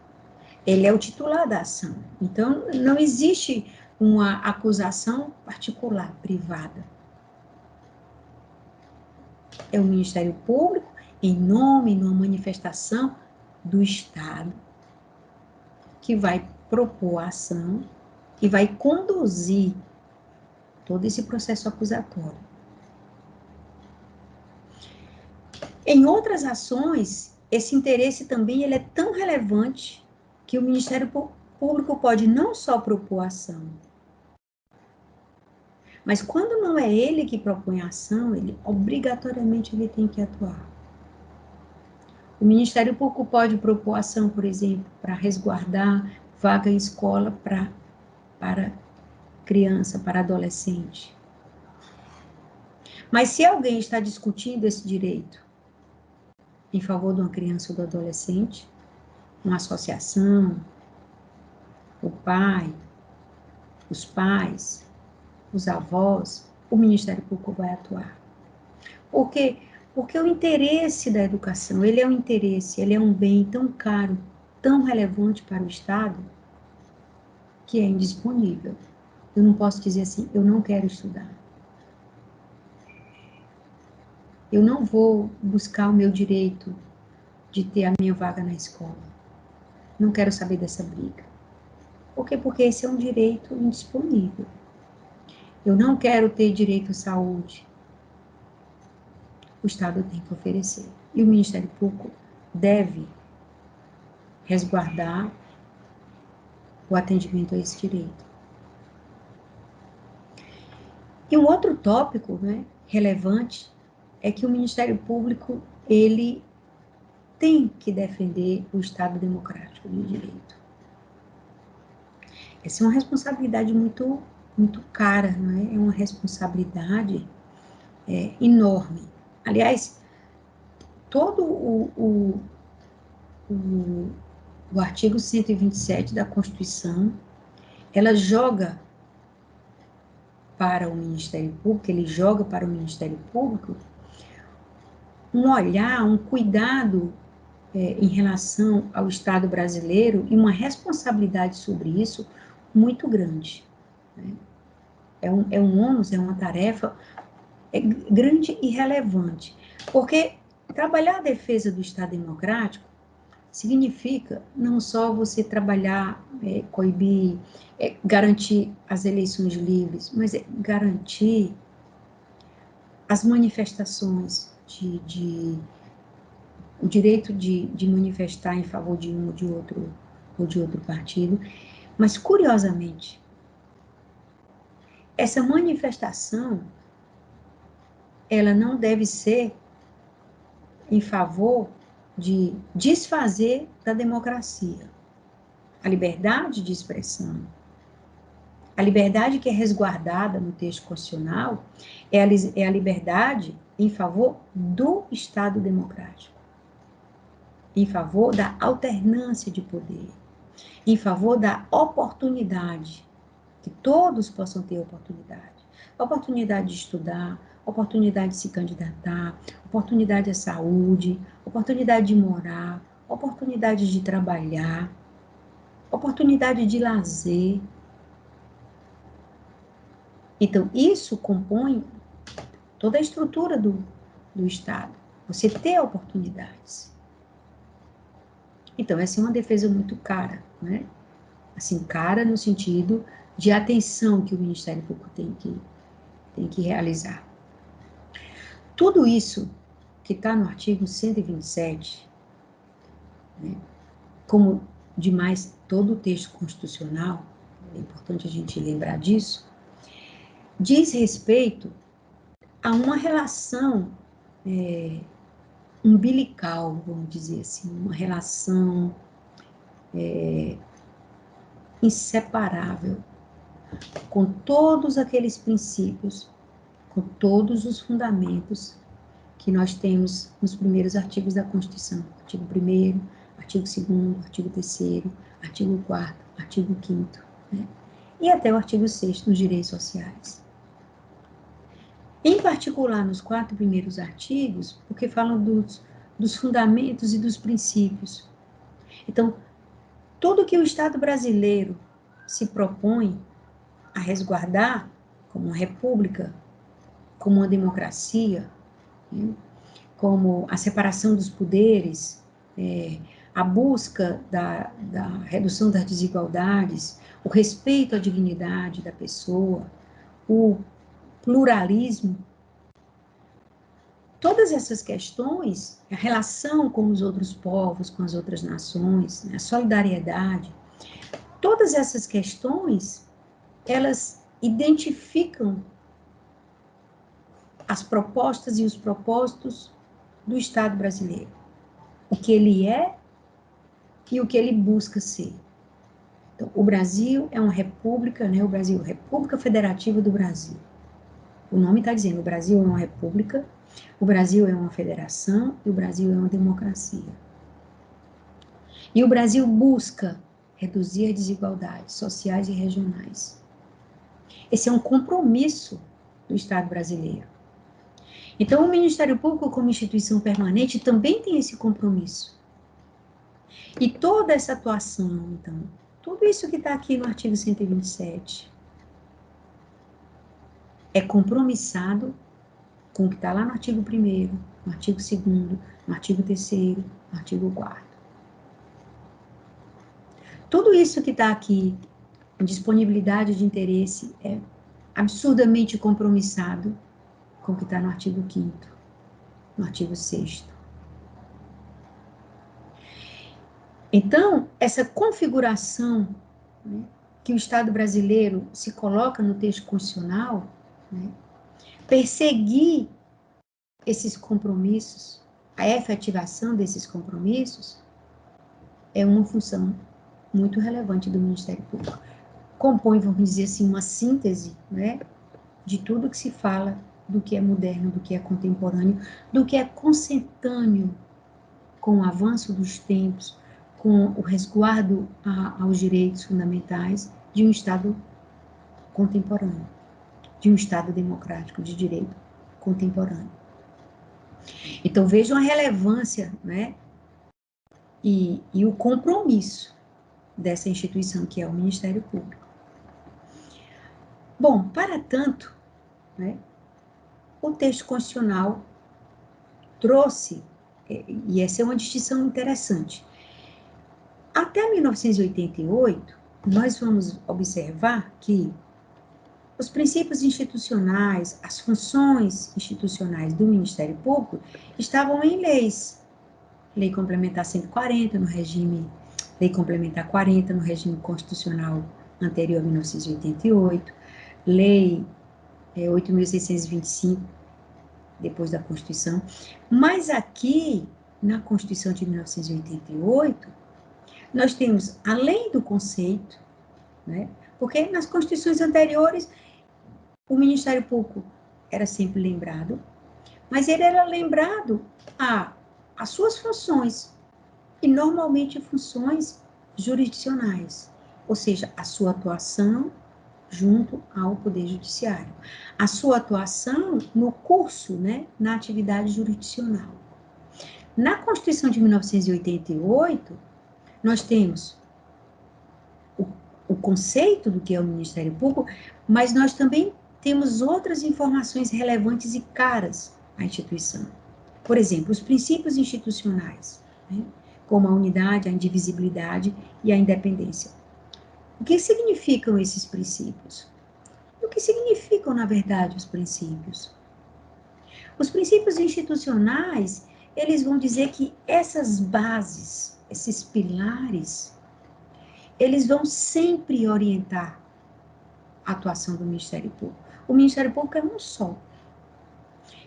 [SPEAKER 1] Ele é o titular da ação. Então, não existe uma acusação particular, privada. É o Ministério Público, em nome, numa manifestação do Estado, que vai propor a ação e vai conduzir todo esse processo acusatório. Em outras ações, esse interesse também ele é tão relevante que o Ministério Público pode não só propor a ação, mas quando não é ele que propõe a ação, ele obrigatoriamente ele tem que atuar. O Ministério Público pode propor ação, por exemplo, para resguardar vaga em escola para criança, para adolescente. Mas se alguém está discutindo esse direito em favor de uma criança ou do adolescente, uma associação, o pai, os pais, os avós, o Ministério Público vai atuar. Por quê? Porque o interesse da educação, ele é um interesse, ele é um bem tão caro, tão relevante para o Estado, que é indisponível. Eu não posso dizer assim, eu não quero estudar. Eu não vou buscar o meu direito de ter a minha vaga na escola. Não quero saber dessa briga. Por quê? Porque esse é um direito indisponível. Eu não quero ter direito à saúde. O Estado tem que oferecer. E o Ministério Público deve resguardar o atendimento a esse direito. E um outro tópico, né, relevante é que o Ministério Público, ele tem que defender o Estado democrático de direito. Essa é uma responsabilidade muito, muito cara, não é? É uma responsabilidade enorme. Aliás, todo o o artigo 127 da Constituição, ela joga para o Ministério Público, ele joga para o Ministério Público um olhar, um cuidado em relação ao Estado brasileiro e uma responsabilidade sobre isso muito grande. Né? É um ônus, é uma tarefa grande e relevante, porque trabalhar a defesa do Estado democrático significa não só você trabalhar, coibir, garantir as eleições livres, mas garantir as manifestações o direito de manifestar em favor de um ou de outro partido, mas curiosamente, essa manifestação, ela não deve ser em favor de desfazer da democracia. A liberdade de expressão, a liberdade que é resguardada no texto constitucional, é a liberdade em favor do Estado democrático, em favor da alternância de poder, em favor da oportunidade, que todos possam ter oportunidade. Oportunidade de estudar, oportunidade de se candidatar, oportunidade à saúde, oportunidade de morar, oportunidade de trabalhar, oportunidade de lazer. Então, isso compõe toda a estrutura do Estado. Você ter oportunidades. Então, essa é uma defesa muito cara, né? Assim, cara no sentido de atenção que o Ministério Público tem que realizar. Tudo isso que está no artigo 127, né, como demais todo o texto constitucional, é importante a gente lembrar disso, diz respeito a uma relação umbilical, vamos dizer assim, uma relação inseparável com todos aqueles princípios, com todos os fundamentos que nós temos nos primeiros artigos da Constituição, artigo 1º, artigo 2º, artigo 3º, artigo 4º, artigo 5º, né? E até o artigo 6º nos direitos sociais. Em particular, nos 4 primeiros artigos, porque falam dos fundamentos e dos princípios. Então, tudo que o Estado brasileiro se propõe a resguardar como uma república, como uma democracia, né? Como a separação dos poderes, a busca da redução das desigualdades, o respeito à dignidade da pessoa, o pluralismo, todas essas questões, a relação com os outros povos, com as outras nações, a solidariedade, todas essas questões, elas identificam as propostas e os propósitos do Estado brasileiro, o que ele é e o que ele busca ser. Então, o Brasil é uma república, né? O Brasil, República Federativa do Brasil. O nome está dizendo, o Brasil é uma república, o Brasil é uma federação e o Brasil é uma democracia. E o Brasil busca reduzir as desigualdades sociais e regionais. Esse é um compromisso do Estado brasileiro. Então, o Ministério Público, como instituição permanente, também tem esse compromisso. E toda essa atuação, então, tudo isso que está aqui no artigo 127 é compromissado com o que está lá no artigo 1º, no artigo 2º, no artigo 3º, no artigo 4º. Tudo isso que está aqui, em disponibilidade de interesse, é absurdamente compromissado com o que está no artigo 5º, no artigo 6º. Então, essa configuração, né, que o Estado brasileiro se coloca no texto constitucional, né, perseguir esses compromissos, a efetivação desses compromissos, é uma função muito relevante do Ministério Público. Compõe, vamos dizer assim, uma síntese, né, de tudo que se fala do que é moderno, do que é contemporâneo, do que é consentâneo com o avanço dos tempos, com o resguardo aos direitos fundamentais de um Estado contemporâneo, de um Estado democrático de direito contemporâneo. Então, vejam a relevância, né, e o compromisso dessa instituição que é o Ministério Público. Bom, para tanto, né, o texto constitucional trouxe, e essa é uma distinção interessante, até 1988, nós vamos observar que os princípios institucionais, as funções institucionais do Ministério Público estavam em leis. Lei Complementar 140 no regime, Lei Complementar 40 no regime constitucional anterior a 1988, Lei 8.625, depois da Constituição. Mas aqui, na Constituição de 1988, nós temos, além do conceito, né, porque nas constituições anteriores, o Ministério Público era sempre lembrado, mas ele era lembrado as suas funções, e normalmente funções jurisdicionais, ou seja, a sua atuação junto ao Poder Judiciário, a sua atuação no curso, né, na atividade jurisdicional. Na Constituição de 1988, nós temos o conceito do que é o Ministério Público, mas nós também temos outras informações relevantes e caras à instituição. Por exemplo, os princípios institucionais, né, como a unidade, a indivisibilidade e a independência. O que significam esses princípios? O que significam, na verdade, os princípios? Os princípios institucionais, eles vão dizer que essas bases, esses pilares, eles vão sempre orientar a atuação do Ministério Público. O Ministério Público é um só.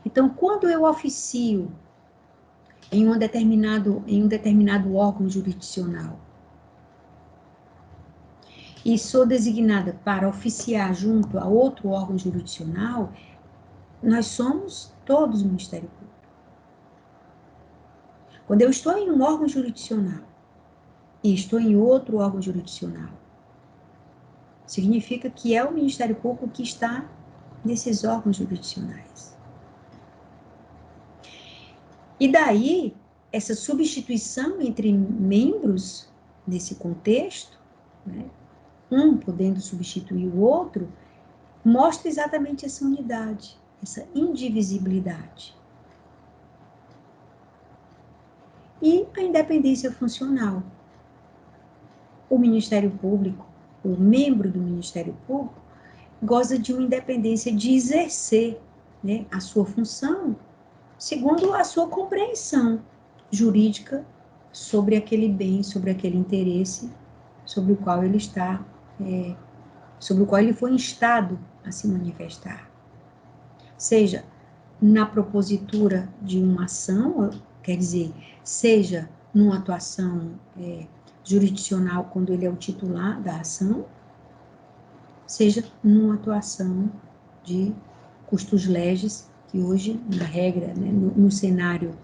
[SPEAKER 1] Então, quando eu oficio em um determinado órgão jurisdicional e sou designada para oficiar junto a outro órgão jurisdicional, nós somos todos o Ministério Público. Quando eu estou em um órgão jurisdicional e estou em outro órgão jurisdicional, significa que é o Ministério Público que está nesses órgãos jurisdicionais. E daí, essa substituição entre membros nesse contexto, né, um podendo substituir o outro, mostra exatamente essa unidade, essa indivisibilidade. E a independência funcional. O Ministério Público, o membro do Ministério Público, goza de uma independência de exercer, né, a sua função segundo a sua compreensão jurídica sobre aquele bem, sobre aquele interesse, sobre o qual ele está, sobre o qual ele foi instado a se manifestar. Seja na propositura de uma ação, quer dizer, seja numa atuação jurisdicional, quando ele é o titular da ação, seja numa atuação de custos legis, que hoje, na regra, né, no cenário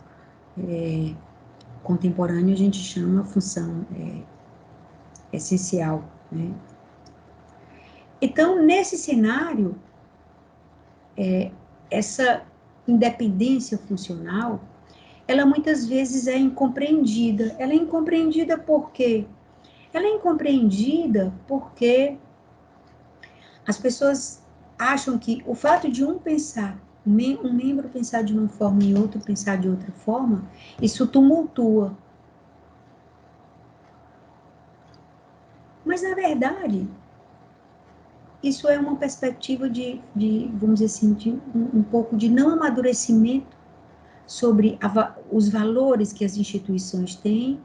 [SPEAKER 1] contemporâneo, a gente chama função essencial. Né? Então, nesse cenário, essa independência funcional, ela muitas vezes é incompreendida. Ela é incompreendida por quê? Ela é incompreendida porque as pessoas acham que o fato de um membro pensar de uma forma e outro pensar de outra forma, isso tumultua. Mas, na verdade, isso é uma perspectiva de vamos dizer assim, de um pouco de não amadurecimento sobre os valores que as instituições têm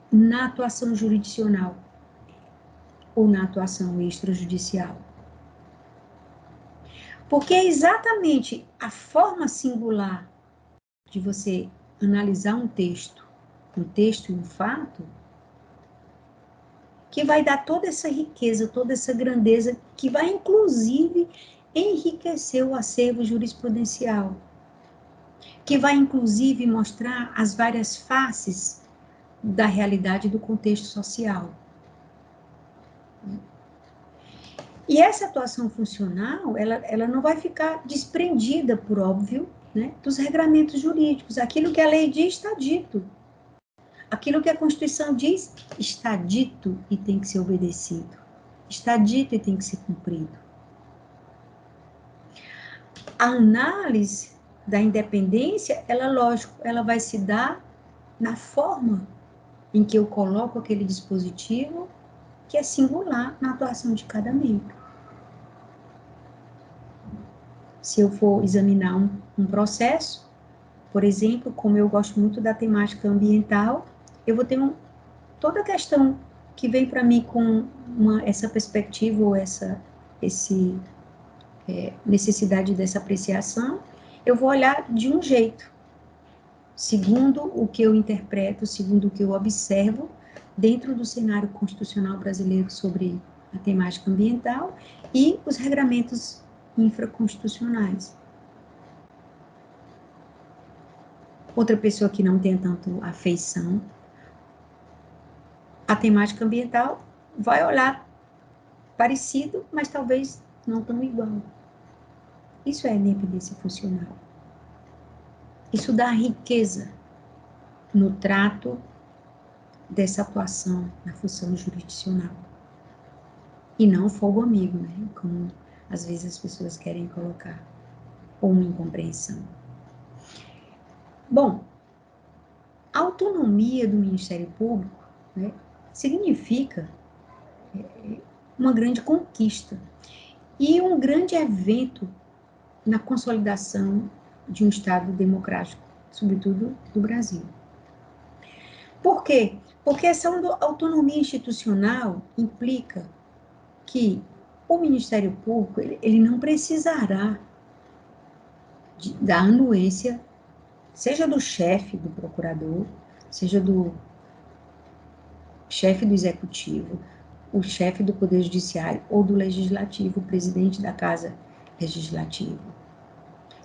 [SPEAKER 1] na atuação jurisdicional ou na atuação extrajudicial. Porque é exatamente a forma singular de você analisar um texto e um fato, que vai dar toda essa riqueza, toda essa grandeza, que vai, inclusive, enriquecer o acervo jurisprudencial, que vai, inclusive, mostrar as várias faces da realidade do contexto social. E essa atuação funcional, ela não vai ficar desprendida, por óbvio, né, dos regramentos jurídicos. Aquilo que a lei diz, está dito. Aquilo que a Constituição diz, está dito e tem que ser obedecido. Está dito e tem que ser cumprido. A análise da independência, ela, lógico, ela vai se dar na forma em que eu coloco aquele dispositivo que é singular na atuação de cada membro. Se eu for examinar um processo, por exemplo, como eu gosto muito da temática ambiental, eu vou ter toda a questão que vem para mim com essa perspectiva ou necessidade dessa apreciação, eu vou olhar de um jeito, segundo o que eu interpreto, segundo o que eu observo, dentro do cenário constitucional brasileiro sobre a temática ambiental e os regramentos infraconstitucionais. Outra pessoa que não tenha tanto afeição à temática ambiental vai olhar parecido, mas talvez não tão igual. Isso é independência funcional. Isso dá riqueza no trato dessa atuação na função jurisdicional. E não fogo amigo, né? Como às vezes as pessoas querem colocar, ou uma incompreensão. Bom, a autonomia do Ministério Público, né, significa uma grande conquista e um grande evento na consolidação de um Estado democrático, sobretudo do Brasil. Por quê? Porque essa autonomia institucional implica que o Ministério Público ele não precisará da anuência, seja do chefe do procurador, seja do chefe do executivo, o chefe do Poder Judiciário ou do Legislativo, o presidente da Casa Legislativa,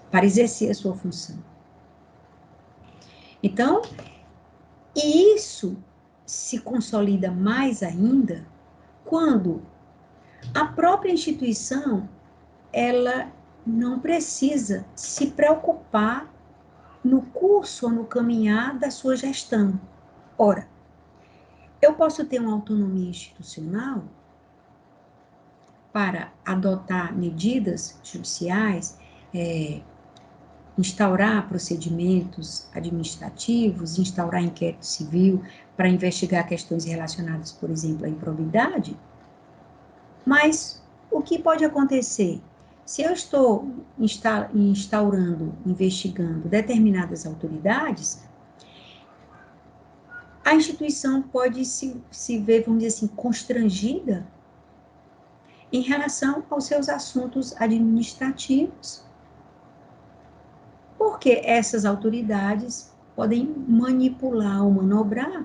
[SPEAKER 1] para exercer a sua função. Então, e isso se consolida mais ainda quando a própria instituição, ela não precisa se preocupar no curso ou no caminhar da sua gestão. Ora, eu posso ter uma autonomia institucional para adotar medidas judiciais, instaurar procedimentos administrativos, instaurar inquérito civil para investigar questões relacionadas, por exemplo, à improbidade. Mas o que pode acontecer? Se eu estou instaurando, investigando determinadas autoridades, a instituição pode se ver, vamos dizer assim, constrangida em relação aos seus assuntos administrativos, porque essas autoridades podem manipular ou manobrar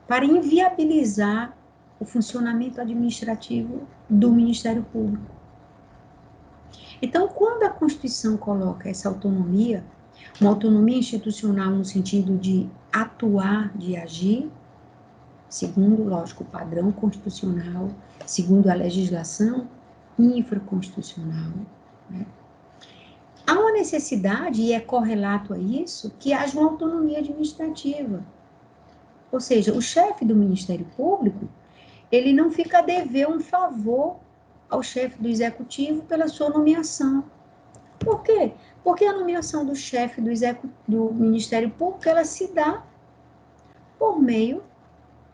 [SPEAKER 1] para inviabilizar o funcionamento administrativo do Ministério Público. Então, quando a Constituição coloca essa autonomia, uma autonomia institucional no sentido de atuar, de agir, segundo, lógico, o padrão constitucional, segundo a legislação infraconstitucional, né? Há uma necessidade, e é correlato a isso, que haja uma autonomia administrativa. Ou seja, o chefe do Ministério Público, ele não fica a dever um favor ao chefe do Executivo pela sua nomeação. Por quê? Porque a nomeação do chefe do Ministério Público, ela se dá por meio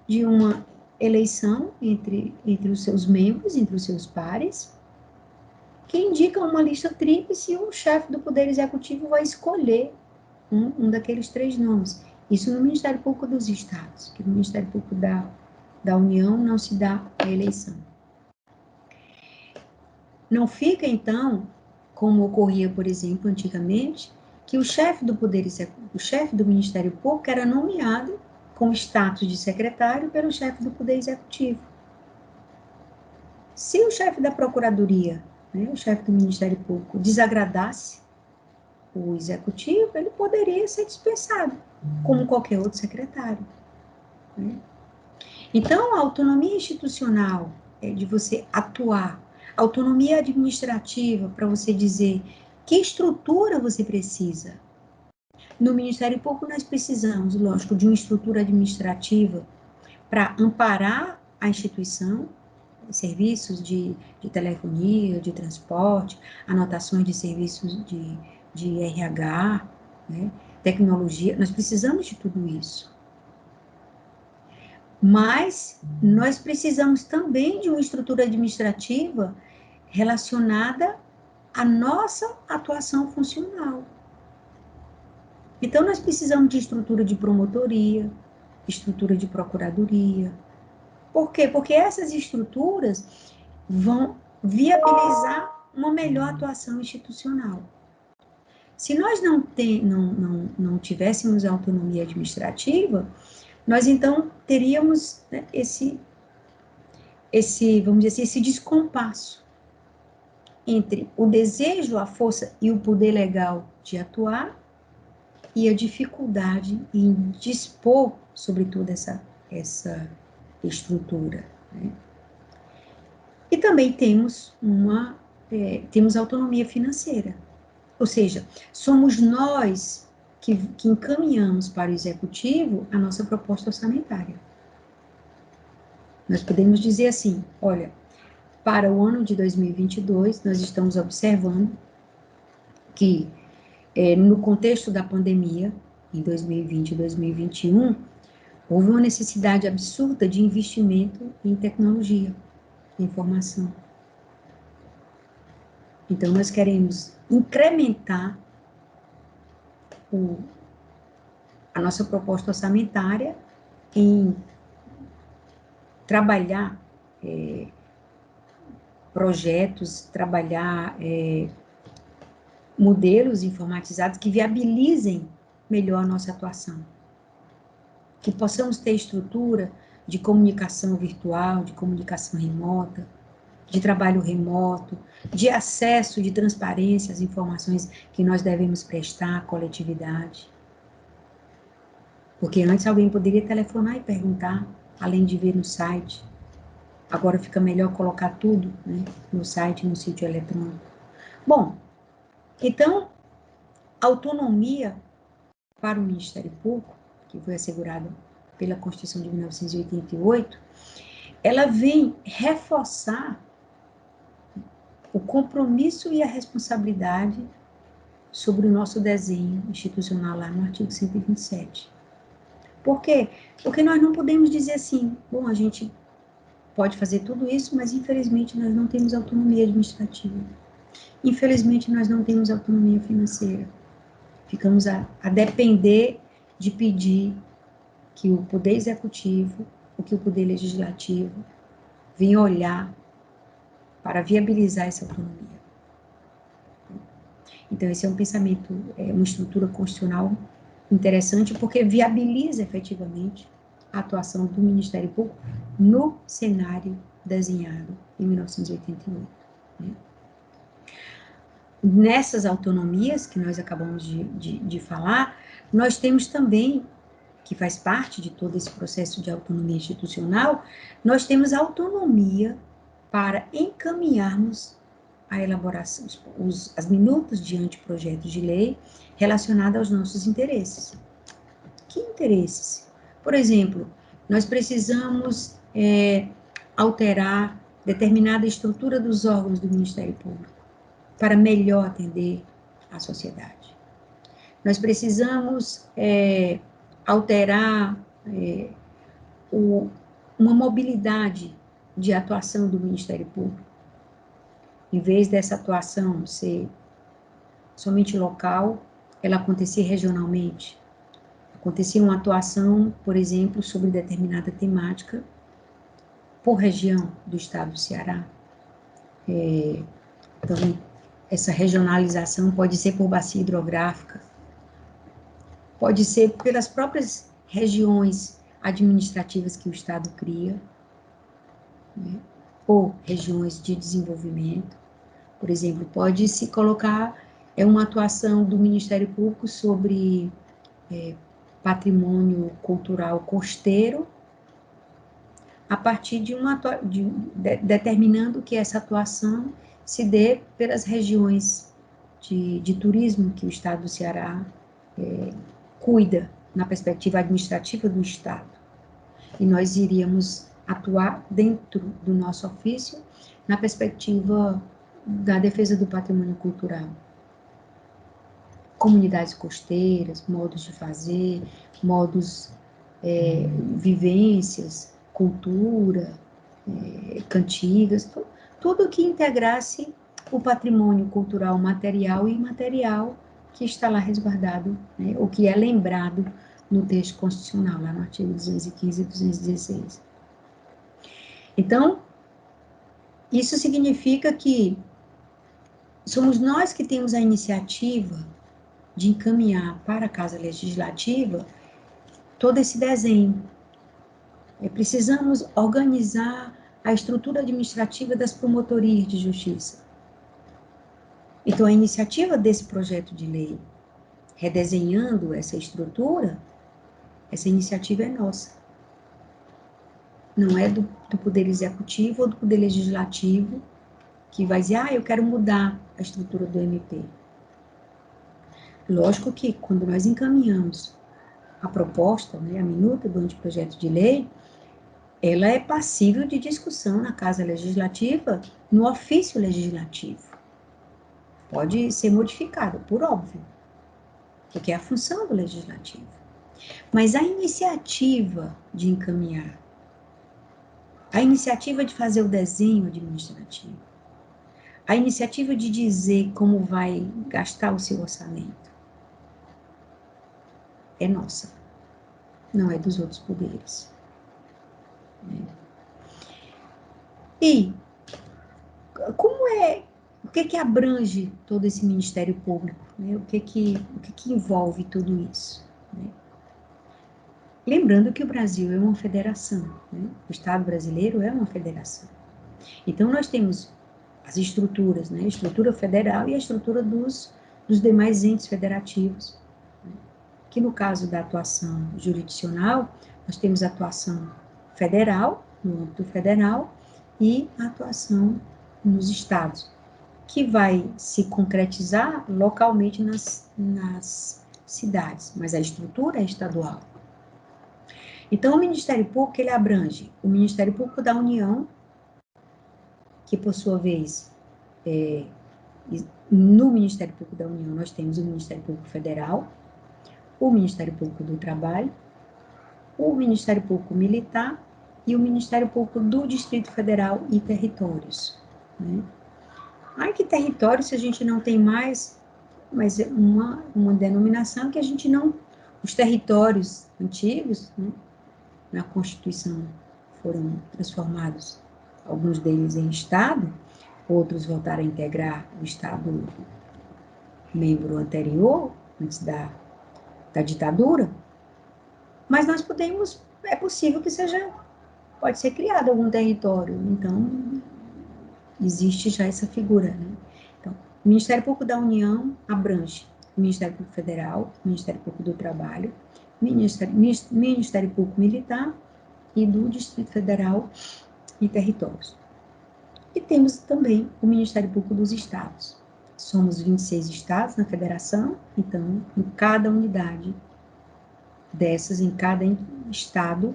[SPEAKER 1] de uma eleição entre os seus membros, entre os seus pares, que indica uma lista tríplice e o chefe do Poder Executivo vai escolher um daqueles 3 nomes. Isso no Ministério Público dos Estados, que no Ministério Público da União não se dá a eleição. Não fica, então, como ocorria, por exemplo, antigamente, que o chefe do Ministério Público era nomeado com status de secretário pelo chefe do Poder Executivo. Se o chefe da Procuradoria, né, o chefe do Ministério Público, desagradasse o Executivo, ele poderia ser dispensado, como qualquer outro secretário. né? Então, a autonomia institucional é de você atuar, autonomia administrativa para você dizer que estrutura você precisa. No Ministério Público, nós precisamos, lógico, de uma estrutura administrativa para amparar a instituição, serviços de telefonia, de transporte, anotações de serviços de RH, né, tecnologia, nós precisamos de tudo isso. Mas nós precisamos também de uma estrutura administrativa relacionada à nossa atuação funcional. Então, nós precisamos de estrutura de promotoria, estrutura de procuradoria. Por quê? Porque essas estruturas vão viabilizar uma melhor atuação institucional. Se nós não tivéssemos autonomia administrativa, nós então teríamos, né, vamos dizer assim, esse descompasso entre o desejo, a força e o poder legal de atuar e a dificuldade em dispor sobre toda essa estrutura, né? E também temos autonomia financeira, ou seja, somos nós que encaminhamos para o executivo a nossa proposta orçamentária. Nós podemos dizer assim, olha, para o ano de 2022, nós estamos observando que, no contexto da pandemia, em 2020 e 2021, houve uma necessidade absurda de investimento em tecnologia, em informação. Então, nós queremos incrementar a nossa proposta orçamentária em trabalhar projetos, trabalhar modelos informatizados que viabilizem melhor a nossa atuação. Que possamos ter estrutura de comunicação virtual, de comunicação remota, de trabalho remoto, de acesso, de transparência às informações que nós devemos prestar à coletividade. Porque antes alguém poderia telefonar e perguntar, além de ver no site. Agora fica melhor colocar tudo, né, no site, no sítio eletrônico. Bom, então, autonomia para o Ministério Público, que foi assegurada pela Constituição de 1988, ela vem reforçar o compromisso e a responsabilidade sobre o nosso desenho institucional lá no artigo 127. Por quê? Porque nós não podemos dizer assim, bom, a gente pode fazer tudo isso, mas infelizmente nós não temos autonomia administrativa. Infelizmente nós não temos autonomia financeira. Ficamos a depender de pedir que o Poder Executivo, ou que o Poder Legislativo venha olhar para viabilizar essa autonomia. Então, esse é um pensamento, uma estrutura constitucional interessante, porque viabiliza efetivamente a atuação do Ministério Público no cenário desenhado em 1988. Né? Nessas autonomias que nós acabamos de falar, nós temos também, que faz parte de todo esse processo de autonomia institucional, nós temos autonomia para encaminharmos a elaboração, as minutas de anteprojetos de lei relacionadas aos nossos interesses. Que interesses? Por exemplo, nós precisamos alterar determinada estrutura dos órgãos do Ministério Público para melhor atender a sociedade. Nós precisamos alterar uma mobilidade de atuação do Ministério Público. Em vez dessa atuação ser somente local, ela acontecer regionalmente. Acontecer uma atuação, por exemplo, sobre determinada temática por região do estado do Ceará. Então, essa regionalização pode ser por bacia hidrográfica, pode ser pelas próprias regiões administrativas que o Estado cria, né? Ou regiões de desenvolvimento. Por exemplo, pode-se colocar uma atuação do Ministério Público sobre patrimônio cultural costeiro a partir determinando que essa atuação se dê pelas regiões de turismo que o Estado do Ceará cuida, na perspectiva administrativa do Estado. E nós iríamos atuar dentro do nosso ofício, na perspectiva da defesa do patrimônio cultural. Comunidades costeiras, modos de fazer, modos, vivências, cultura, cantigas, tudo que integrasse o patrimônio cultural material e imaterial que está lá resguardado, né, ou que é lembrado no texto constitucional, lá no artigo 215 e 216. Então, isso significa que somos nós que temos a iniciativa de encaminhar para a Casa Legislativa todo esse desenho. Precisamos organizar a estrutura administrativa das promotorias de justiça. Então, a iniciativa desse projeto de lei, redesenhando essa estrutura, essa iniciativa é nossa. Não é do Poder Executivo ou do Poder Legislativo que vai dizer, eu quero mudar a estrutura do MP. Lógico que, quando nós encaminhamos a proposta, né, a minuta do anteprojeto de lei, ela é passível de discussão na Casa Legislativa, no ofício legislativo. Pode ser modificada, por óbvio, porque é a função do legislativo. Mas a iniciativa de encaminhar, a iniciativa de fazer o desenho administrativo, a iniciativa de dizer como vai gastar o seu orçamento, é nossa, não é dos outros poderes. E o que abrange todo esse Ministério Público? Né? O que envolve tudo isso? Né? Lembrando que o Brasil é uma federação, né? O Estado brasileiro é uma federação. Então, nós temos as estruturas, né? A estrutura federal e a estrutura dos demais entes federativos. Né? Que no caso da atuação jurisdicional, nós temos a atuação federal, no âmbito federal, e a atuação nos estados, que vai se concretizar localmente nas cidades, mas a estrutura é estadual. Então, o Ministério Público, ele abrange o Ministério Público da União, que, por sua vez, no Ministério Público da União, nós temos o Ministério Público Federal, o Ministério Público do Trabalho, o Ministério Público Militar e o Ministério Público do Distrito Federal e Territórios. Né? Que território se a gente não tem mais, mas uma denominação que a gente não... Os territórios antigos, né, na Constituição, foram transformados, alguns deles em Estado, outros voltaram a integrar o Estado membro anterior, antes da ditadura, mas nós podemos, é possível que pode ser criado algum território, então existe já essa figura, né? Então, o Ministério Público da União abrange o Ministério Público Federal, o Ministério Público do Trabalho, Ministério Público Militar e do Distrito Federal e Territórios. E temos também o Ministério Público dos Estados. Somos 26 estados na federação, então, em cada unidade dessas, em cada estado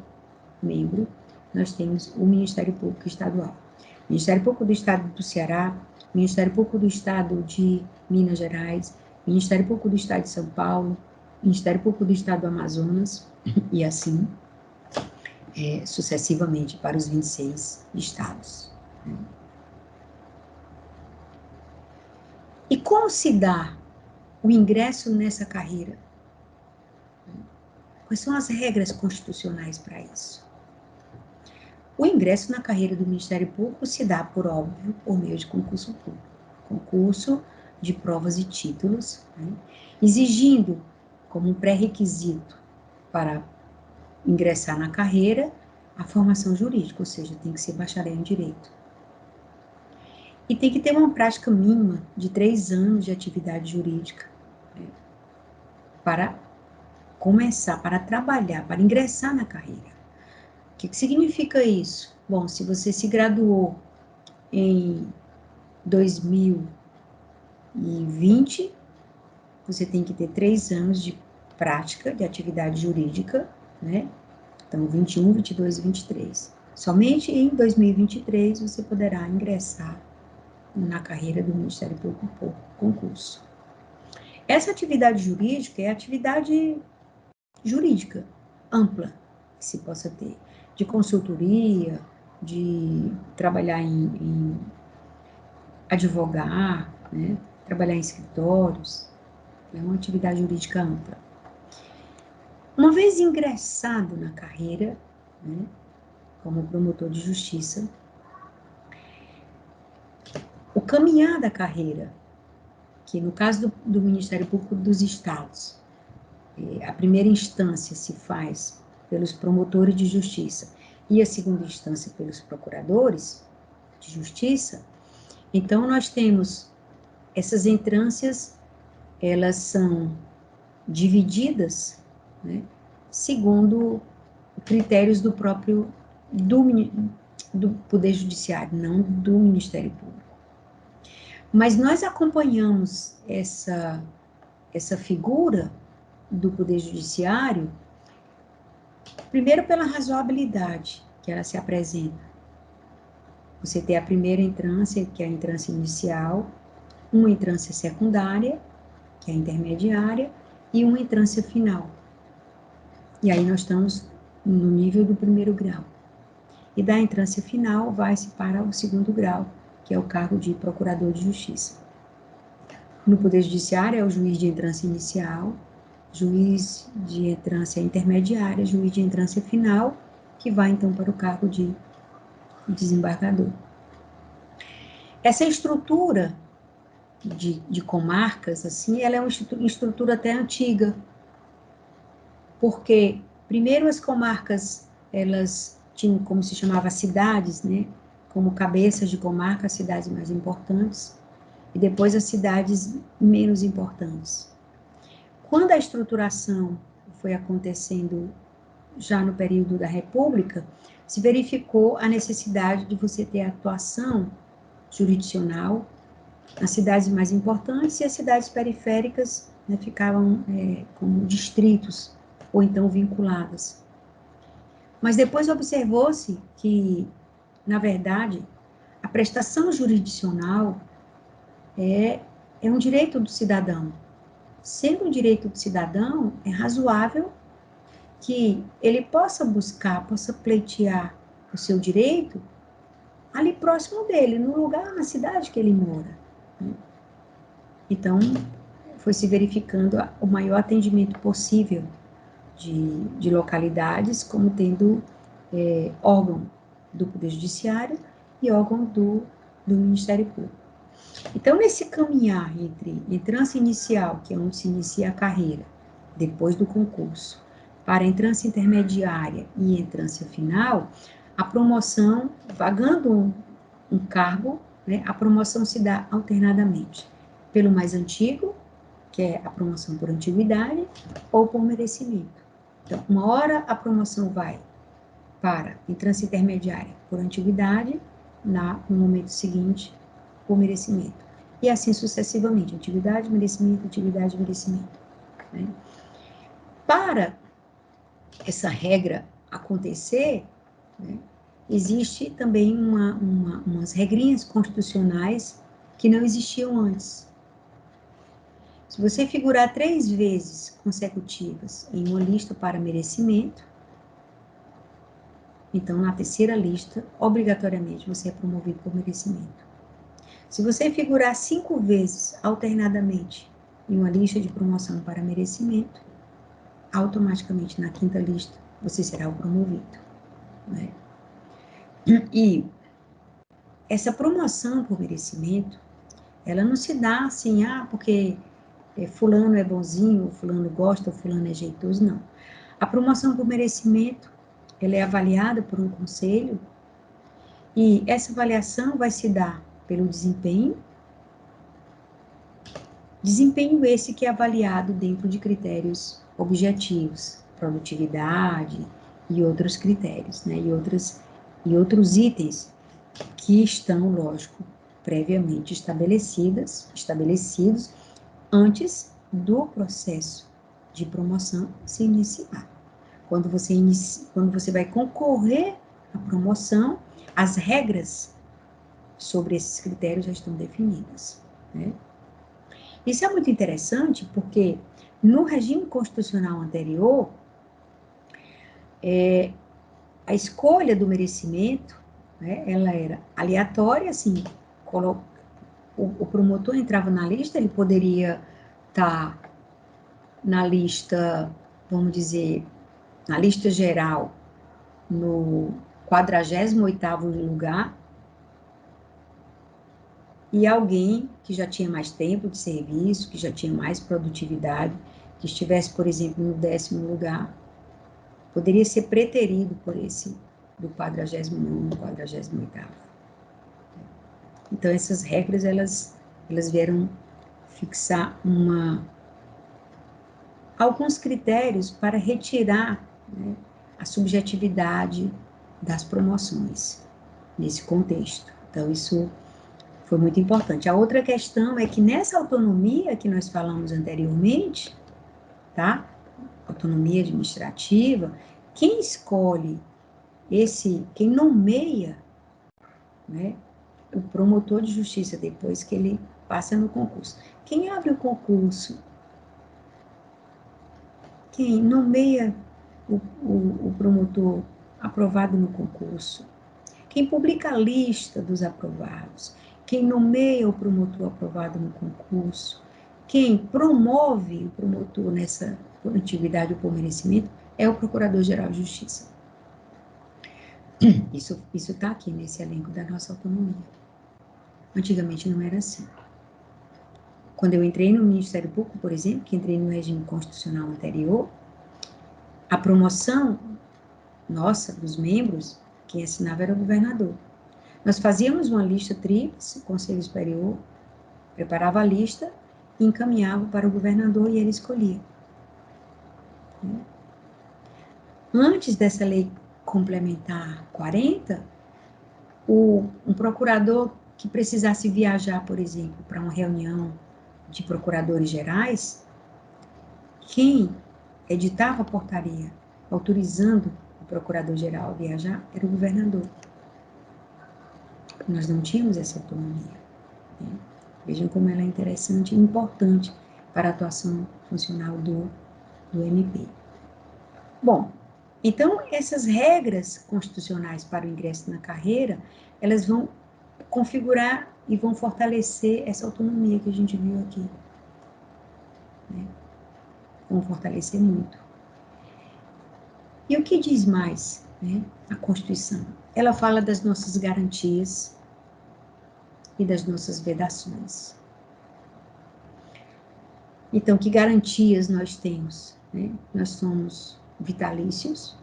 [SPEAKER 1] membro, nós temos o Ministério Público Estadual. Ministério Público do Estado do Ceará, Ministério Público do Estado de Minas Gerais, Ministério Público do Estado de São Paulo, Ministério Público do Estado do Amazonas, e assim, sucessivamente, para os 26 estados. E como se dá o ingresso nessa carreira? Quais são as regras constitucionais para isso? O ingresso na carreira do Ministério Público se dá, por óbvio, por meio de concurso público. Concurso de provas e títulos, né, exigindo como um pré-requisito para ingressar na carreira a formação jurídica, ou seja, tem que ser bacharel em Direito. E tem que ter uma prática mínima de 3 anos de atividade jurídica, né, para começar, para trabalhar, para ingressar na carreira. que significa isso? Bom, se você se graduou em 2020, você tem que ter 3 anos de prática de atividade jurídica, né? Então, 21, 22 e 23. Somente em 2023 você poderá ingressar na carreira do Ministério Público por concurso. Essa atividade jurídica é atividade jurídica ampla que se possa ter, de consultoria, de trabalhar em advogar, né? Trabalhar em escritórios, é uma atividade jurídica ampla. Uma vez ingressado na carreira, né, como promotor de justiça, o caminhar da carreira, que no caso do Ministério Público dos Estados, a primeira instância se faz pelos promotores de justiça e a segunda instância pelos procuradores de justiça, então nós temos essas entrâncias, elas são divididas, né, segundo critérios do próprio do Poder Judiciário, não do Ministério Público. Mas nós acompanhamos essa figura do Poder Judiciário, primeiro pela razoabilidade que ela se apresenta. Você tem a primeira entrância, que é a entrância inicial, uma entrância secundária, que é a intermediária, e uma entrância final. E aí nós estamos no nível do primeiro grau. E da entrância final vai-se para o segundo grau, que é o cargo de procurador de justiça. No Poder Judiciário é o juiz de entrância inicial, juiz de entrância intermediária, juiz de entrância final, que vai então para o cargo de desembargador. Essa estrutura de comarcas, assim, ela é uma estrutura até antiga, porque primeiro as comarcas, elas tinham, como se chamava, cidades, né, como cabeças de comarca, as cidades mais importantes, e depois as cidades menos importantes. Quando a estruturação foi acontecendo já no período da República, se verificou a necessidade de você ter atuação jurisdicional nas cidades mais importantes, e as cidades periféricas, né, ficavam como distritos, ou então vinculadas. Mas depois observou-se que, na verdade, a prestação jurisdicional é um direito do cidadão. Sendo um direito do cidadão, é razoável que ele possa buscar, possa pleitear o seu direito ali próximo dele, no lugar, na cidade que ele mora. Então, foi se verificando o maior atendimento possível de localidades, como tendo órgão do Poder Judiciário e órgão do Ministério Público. Então, nesse caminhar entre entrância inicial, que é onde se inicia a carreira, depois do concurso, para a entrância intermediária e entrância final, a promoção, vagando um cargo, né, a promoção se dá alternadamente, pelo mais antigo, que é a promoção por antiguidade, ou por merecimento. Então, uma hora a promoção vai para entrância intermediária por antiguidade, no momento seguinte, por merecimento. E assim sucessivamente, antiguidade, merecimento, né? Para essa regra acontecer, né, existe também umas regrinhas constitucionais que não existiam antes. Se você figurar 3 vezes consecutivas em uma lista para merecimento, então na terceira lista, obrigatoriamente, você é promovido por merecimento. Se você figurar 5 vezes alternadamente em uma lista de promoção para merecimento, automaticamente na quinta lista você será o promovido, né? E essa promoção por merecimento, ela não se dá assim, porque fulano é bonzinho, fulano gosta, fulano é jeitoso, não. A promoção por merecimento, ela é avaliada por um conselho, e essa avaliação vai se dar pelo desempenho esse que é avaliado dentro de critérios objetivos, produtividade, e outros critérios, né? E outros itens que estão, lógico, previamente estabelecidos antes do processo de promoção se iniciar. Quando você vai concorrer à promoção, as regras sobre esses critérios já estão definidas, né? Isso é muito interessante porque no regime constitucional anterior, a escolha do merecimento, né, ela era aleatória, assim, o promotor entrava na lista, ele poderia estar na lista, vamos dizer, na lista geral, no 48º lugar, e alguém que já tinha mais tempo de serviço, que já tinha mais produtividade, que estivesse, por exemplo, no 10º lugar, poderia ser preterido por esse do 49º, 48º. Então, essas regras, elas vieram fixar alguns critérios para retirar, né, a subjetividade das promoções nesse contexto. Então, isso foi muito importante. A outra questão é que nessa autonomia que nós falamos anteriormente, tá? Autonomia administrativa, quem escolhe quem nomeia, né, o promotor de justiça depois que ele passa no concurso. Quem abre o concurso? Quem nomeia o promotor aprovado no concurso? Quem publica a lista dos aprovados? Quem nomeia o promotor aprovado no concurso? Quem promove o promotor nessa atividade ou por merecimento é o Procurador-Geral de Justiça. Isso está aqui nesse elenco da nossa autonomia. Antigamente não era assim. Quando eu entrei no Ministério Público, por exemplo, que entrei no regime constitucional anterior, a promoção nossa, dos membros, quem assinava era o governador. Nós fazíamos uma lista tríplice, o Conselho Superior preparava a lista e encaminhava para o governador e ele escolhia. Antes dessa lei complementar 40, um procurador que precisasse viajar, por exemplo, para uma reunião de procuradores gerais, quem editava a portaria autorizando o procurador-geral a viajar era o governador. Nós não tínhamos essa autonomia, né? Vejam como ela é interessante e importante para a atuação funcional do MP. Bom, então essas regras constitucionais para o ingresso na carreira, elas vão configurar e vão fortalecer essa autonomia que a gente viu aqui, né? Vão fortalecer muito. E o que diz mais, né, a Constituição? Ela fala das nossas garantias e das nossas vedações. Então, que garantias nós temos, né? Nós somos vitalícios,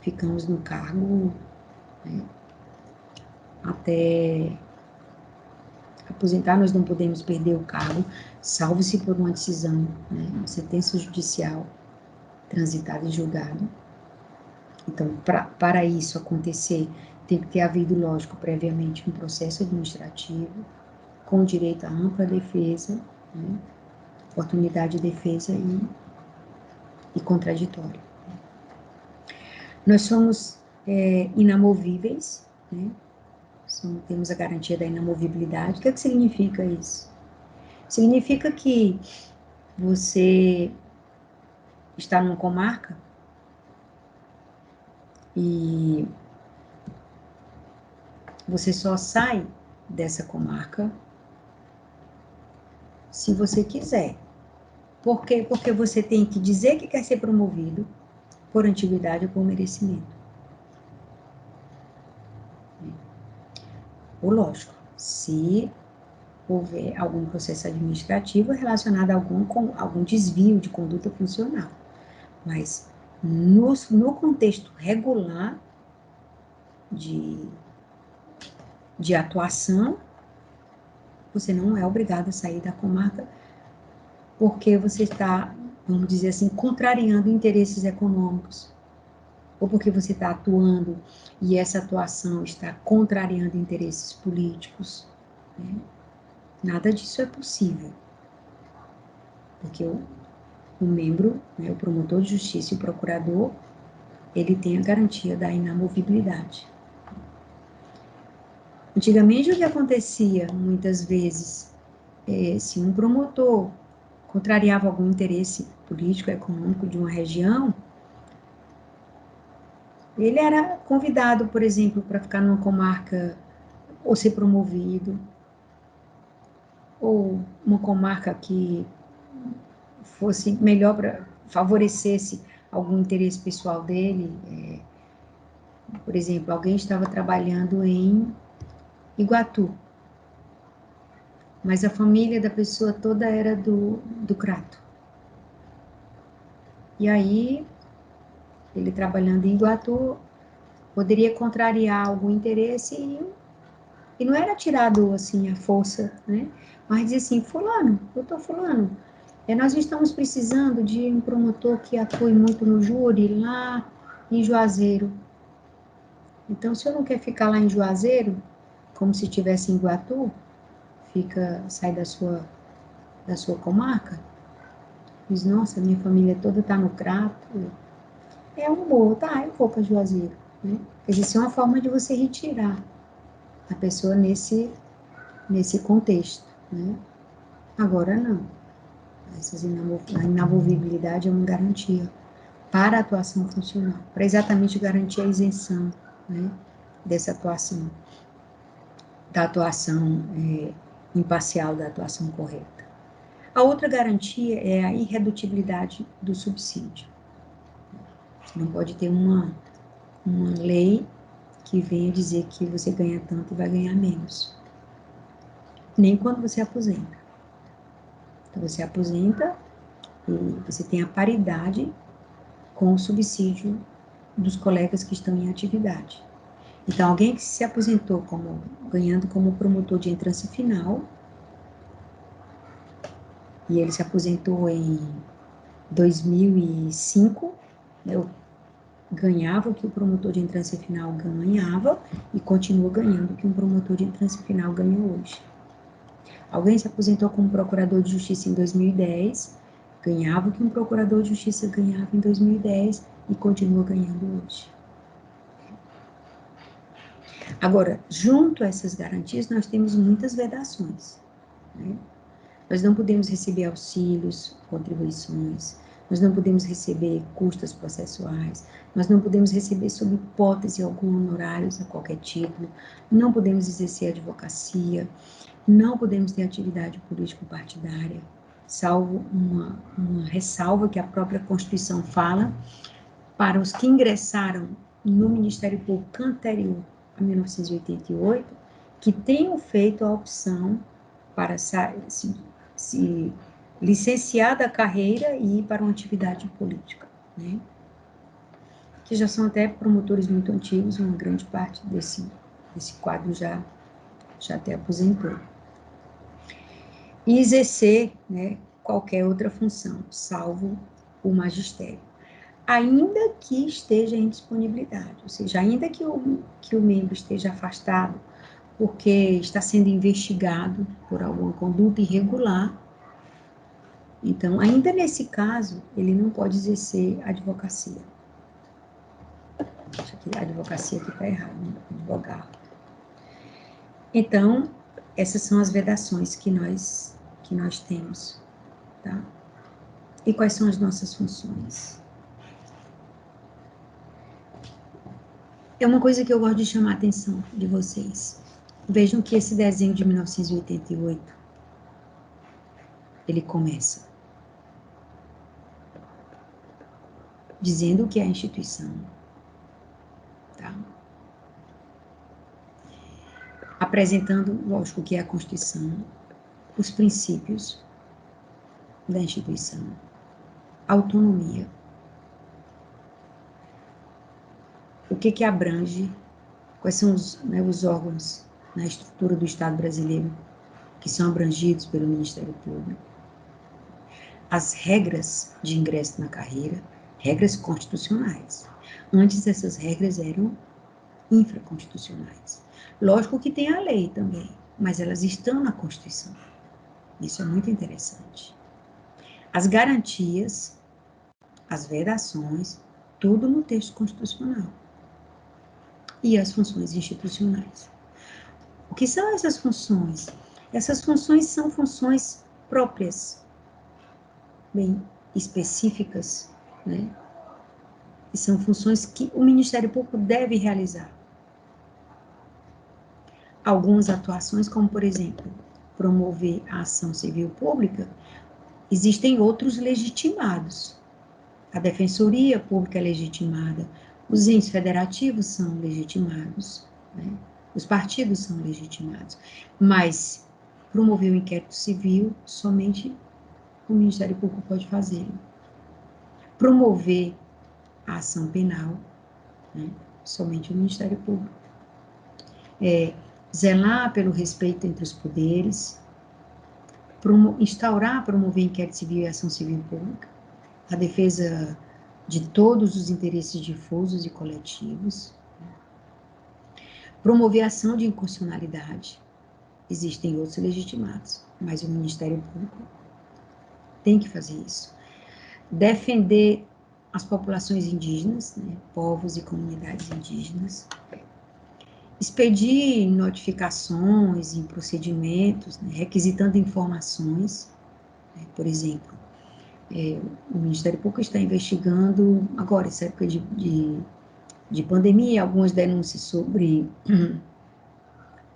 [SPEAKER 1] ficamos no cargo, né, até aposentar, nós não podemos perder o cargo, salvo-se por uma decisão, né, uma sentença judicial transitada e julgada. Então, para isso acontecer, tem que ter havido, lógico, previamente um processo administrativo, com direito à ampla defesa, né, oportunidade de defesa e contraditório. Nós somos inamovíveis, né? Temos a garantia da inamovibilidade. O que significa isso? Significa que você está numa comarca e você só sai dessa comarca se você quiser. Por quê? Porque você tem que dizer que quer ser promovido por antiguidade ou por merecimento. Ou lógico, se houver algum processo administrativo relacionado a algum desvio de conduta funcional. Mas no contexto regular de atuação, você não é obrigado a sair da comarca porque você está, vamos dizer assim, contrariando interesses econômicos, ou porque você está atuando e essa atuação está contrariando interesses políticos, né? Nada disso é possível, porque o membro, né, o promotor de justiça e o procurador, ele tem a garantia da inamovibilidade. Antigamente, o que acontecia, muitas vezes, se um promotor contrariava algum interesse político, econômico de uma região, ele era convidado, por exemplo, para ficar numa comarca ou ser promovido, ou uma comarca que fosse melhor, favorecesse algum interesse pessoal dele. Por exemplo, alguém estava trabalhando em Iguatu, mas a família da pessoa toda era do Crato. E aí, ele trabalhando em Iguatu, poderia contrariar algum interesse e não era tirado, assim, a força, né? Mas dizia assim, fulano, doutor fulano, nós estamos precisando de um promotor que atue muito no júri, lá em Juazeiro. Então, se eu não quer ficar lá em Juazeiro, como se estivesse em Iguatu, sai da sua comarca, diz, nossa, minha família toda está no Crato, é um boa, tá, eu vou para Juazeiro, né? Quer dizer, isso é uma forma de você retirar a pessoa nesse contexto, né? Agora não. A inamovibilidade é uma garantia para a atuação funcional, para exatamente garantir a isenção, né, dessa atuação, da atuação imparcial, da atuação correta. A outra garantia é a irredutibilidade do subsídio. Não pode ter uma lei que venha dizer que você ganha tanto e vai ganhar menos. Nem quando você aposenta. Então, você aposenta e você tem a paridade com o subsídio dos colegas que estão em atividade. Então, alguém que se aposentou ganhando como promotor de entrância final, e ele se aposentou em 2005, eu ganhava o que o promotor de entrância final ganhava e continua ganhando o que um promotor de entrância final ganha hoje. Alguém se aposentou como procurador de justiça em 2010, ganhava o que um procurador de justiça ganhava em 2010 e continua ganhando hoje. Agora, junto a essas garantias, nós temos muitas vedações, né? Nós não podemos receber auxílios, contribuições, nós não podemos receber custas processuais, nós não podemos receber, sob hipótese alguma, honorários a qualquer título, não podemos exercer advocacia, não podemos ter atividade político-partidária, salvo uma ressalva que a própria Constituição fala, para os que ingressaram no Ministério Público anterior a 1988, que tenham feito a opção para se licenciar da carreira e ir para uma atividade política, né? Que já são até promotores muito antigos, uma grande parte desse quadro já até aposentou. E exercer, né, qualquer outra função, salvo o magistério. Ainda que esteja em disponibilidade, ou seja, ainda que o membro esteja afastado porque está sendo investigado por alguma conduta irregular, então, ainda nesse caso, ele não pode exercer advocacia. Acho que a advocacia aqui está errada, né? Advogar. Então, essas são as vedações que nós temos, tá? E quais são as nossas funções? É uma coisa que eu gosto de chamar a atenção de vocês. Vejam que esse desenho de 1988, ele começa dizendo o que é a instituição, tá? Apresentando, lógico, o que é a Constituição, os princípios da instituição, autonomia, o que abrange, quais são os órgãos na estrutura do Estado brasileiro que são abrangidos pelo Ministério Público, as regras de ingresso na carreira, regras constitucionais. Antes essas regras eram infraconstitucionais. Lógico que tem a lei também, mas elas estão na Constituição. Isso é muito interessante. As garantias, as vedações, tudo no texto constitucional. E as funções institucionais. O que são essas funções? Essas funções são funções próprias, bem específicas, né? E são funções que o Ministério Público deve realizar. Algumas atuações, como, por exemplo, promover a ação civil pública, existem outros legitimados. A Defensoria Pública é legitimada, os entes federativos são legitimados, né? Os partidos são legitimados, mas promover o inquérito civil, somente o Ministério Público pode fazer. Promover a ação penal, né? Somente o Ministério Público. Zelar pelo respeito entre os poderes, instaurar, promover inquérito civil e ação civil pública, a defesa de todos os interesses difusos e coletivos, promover a ação de inconstitucionalidade. Existem outros legitimados, mas o Ministério Público tem que fazer isso. Defender as populações indígenas, né, povos e comunidades indígenas. Expedir notificações em procedimentos, né, requisitando informações, né, por exemplo, o Ministério Público está investigando, agora, essa época de pandemia, algumas denúncias sobre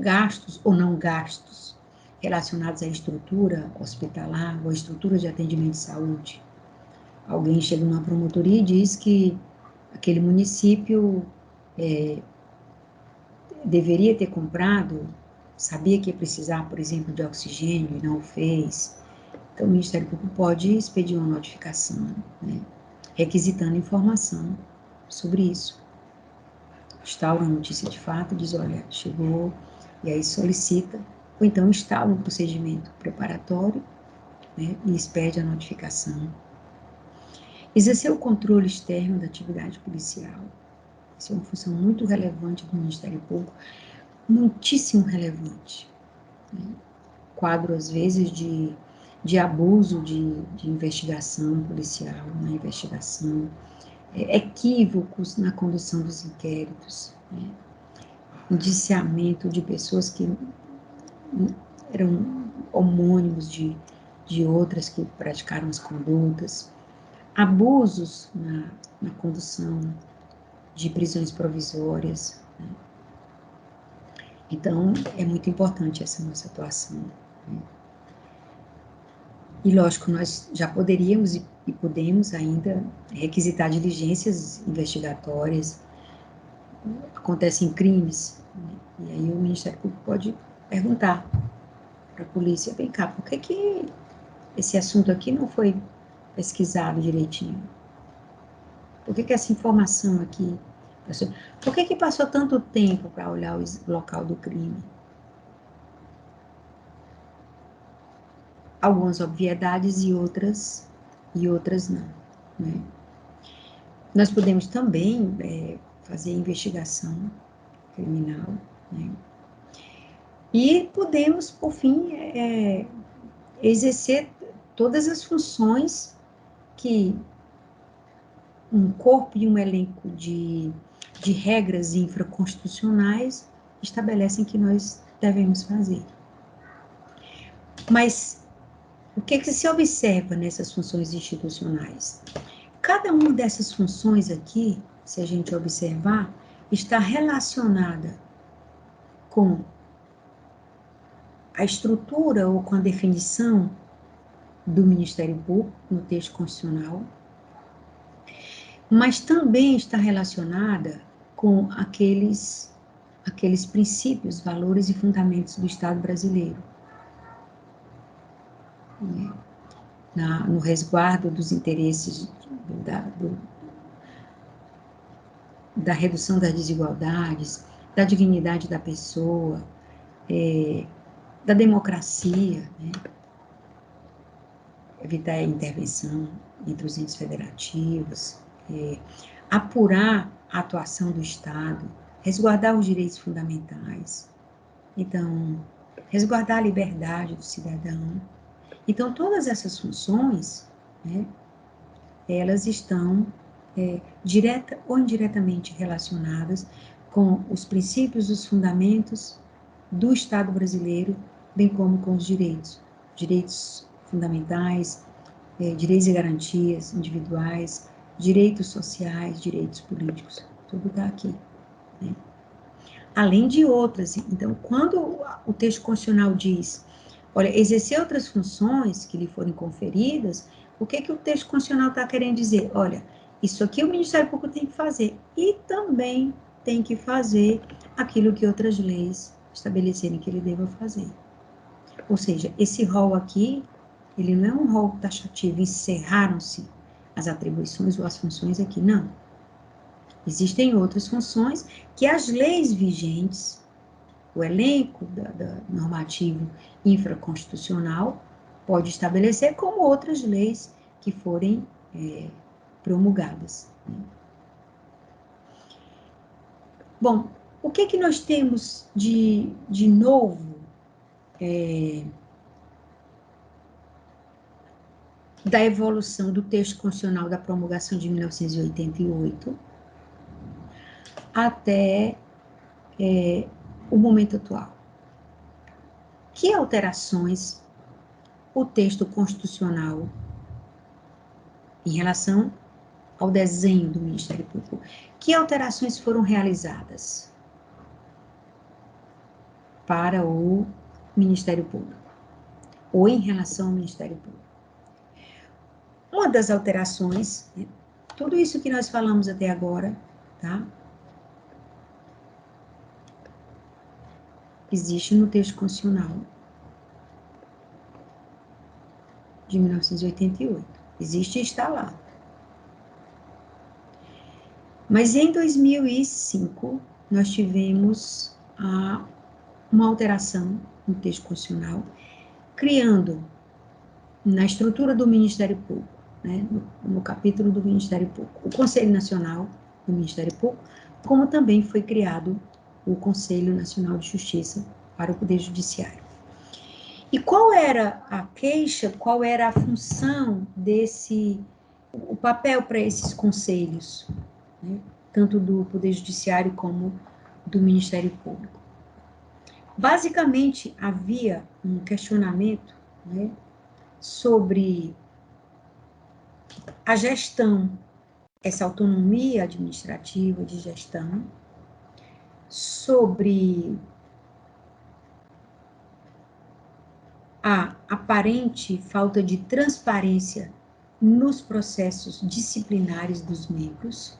[SPEAKER 1] gastos ou não gastos relacionados à estrutura hospitalar ou à estrutura de atendimento de saúde. Alguém chega numa promotoria e diz que aquele município deveria ter comprado, sabia que ia precisar, por exemplo, de oxigênio e não o fez. Então, o Ministério Público pode expedir uma notificação, né, requisitando informação sobre isso. Instaura uma notícia de fato, diz, olha, chegou, e aí solicita, ou então instaura um procedimento preparatório, né, e expede a notificação. Exercer o controle externo da atividade policial. Isso é uma função muito relevante do Ministério Público, muitíssimo relevante. Né? Quadro, às vezes, de abuso de investigação policial, na investigação, equívocos na condução dos inquéritos, né? Indiciamento de pessoas que eram homônimos de outras que praticaram as condutas, abusos na condução de prisões provisórias, né? Então, é muito importante essa nossa atuação, né? E, lógico, nós já poderíamos e podemos ainda requisitar diligências investigatórias. Acontecem crimes, né? E aí o Ministério Público pode perguntar para a polícia, vem cá, por que esse assunto aqui não foi pesquisado direitinho? Por que essa informação aqui passou? Por que passou tanto tempo para olhar o local do crime? Algumas obviedades e outras não, né? Nós podemos também fazer investigação criminal, né? E podemos, por fim, exercer todas as funções que um corpo e um elenco de regras infraconstitucionais estabelecem que nós devemos fazer. Mas o que se observa nessas funções institucionais? Cada uma dessas funções aqui, se a gente observar, está relacionada com a estrutura ou com a definição do Ministério Público no texto constitucional, mas também está relacionada com aqueles princípios, valores e fundamentos do Estado brasileiro, né? No resguardo dos interesses da redução das desigualdades, da dignidade da pessoa, da democracia, né? Evitar a intervenção entre os entes federativos, apurar a atuação do Estado, resguardar os direitos fundamentais, então, resguardar a liberdade do cidadão. Então, todas essas funções, né, elas estão direta ou indiretamente relacionadas com os princípios, os fundamentos do Estado brasileiro, bem como com os direitos fundamentais, direitos e garantias individuais, direitos sociais, direitos políticos, tudo está aqui, né? Além de outras. Então, quando o texto constitucional diz, olha, exercer outras funções que lhe forem conferidas, o que o texto constitucional está querendo dizer? Olha, isso aqui o Ministério Público tem que fazer, e também tem que fazer aquilo que outras leis estabelecerem que ele deva fazer. Ou seja, esse rol aqui, ele não é um rol taxativo, encerraram-se as atribuições ou as funções aqui, não. Existem outras funções que as leis vigentes, o elenco normativo infraconstitucional, pode estabelecer, como outras leis que forem promulgadas, né? Bom, o que nós temos de novo da evolução do texto constitucional da promulgação de 1988 até o momento atual? Que alterações o texto constitucional em relação ao desenho do Ministério Público, que alterações foram realizadas para o Ministério Público, ou em relação ao Ministério Público? Uma das alterações, né, tudo isso que nós falamos até agora, tá? Existe no texto constitucional de 1988. Existe e está lá. Mas em 2005, nós tivemos uma alteração no texto constitucional, criando na estrutura do Ministério Público, né, no capítulo do Ministério Público, o Conselho Nacional do Ministério Público, como também foi criado o Conselho Nacional de Justiça para o Poder Judiciário. E qual era a queixa, qual era a função o papel para esses conselhos, né, tanto do Poder Judiciário como do Ministério Público? Basicamente, havia um questionamento, né, sobre a gestão, essa autonomia administrativa de gestão, sobre a aparente falta de transparência nos processos disciplinares dos membros.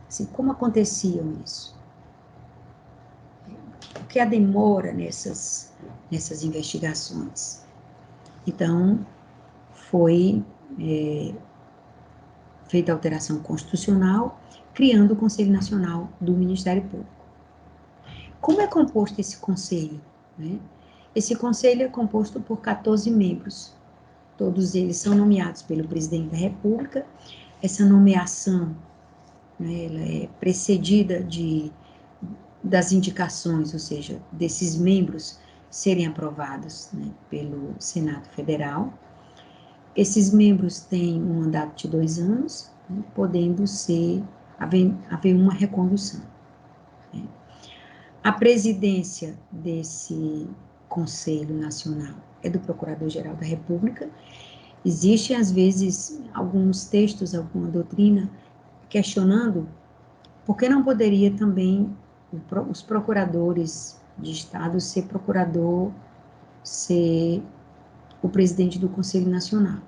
[SPEAKER 1] Assim, como aconteciam isso? O que a demora nessas investigações? Então, foi feita a alteração constitucional, criando o Conselho Nacional do Ministério Público. Como é composto esse conselho, né? Esse conselho é composto por 14 membros. Todos eles são nomeados pelo presidente da República. Essa nomeação, né, ela é precedida das indicações, ou seja, desses membros serem aprovados, né, pelo Senado Federal. Esses membros têm um mandato de 2 anos, né, podendo haver uma recondução, né? A presidência desse Conselho Nacional é do Procurador-Geral da República. Existem, às vezes, alguns textos, alguma doutrina, questionando por que não poderia também os procuradores de Estado ser o presidente do Conselho Nacional.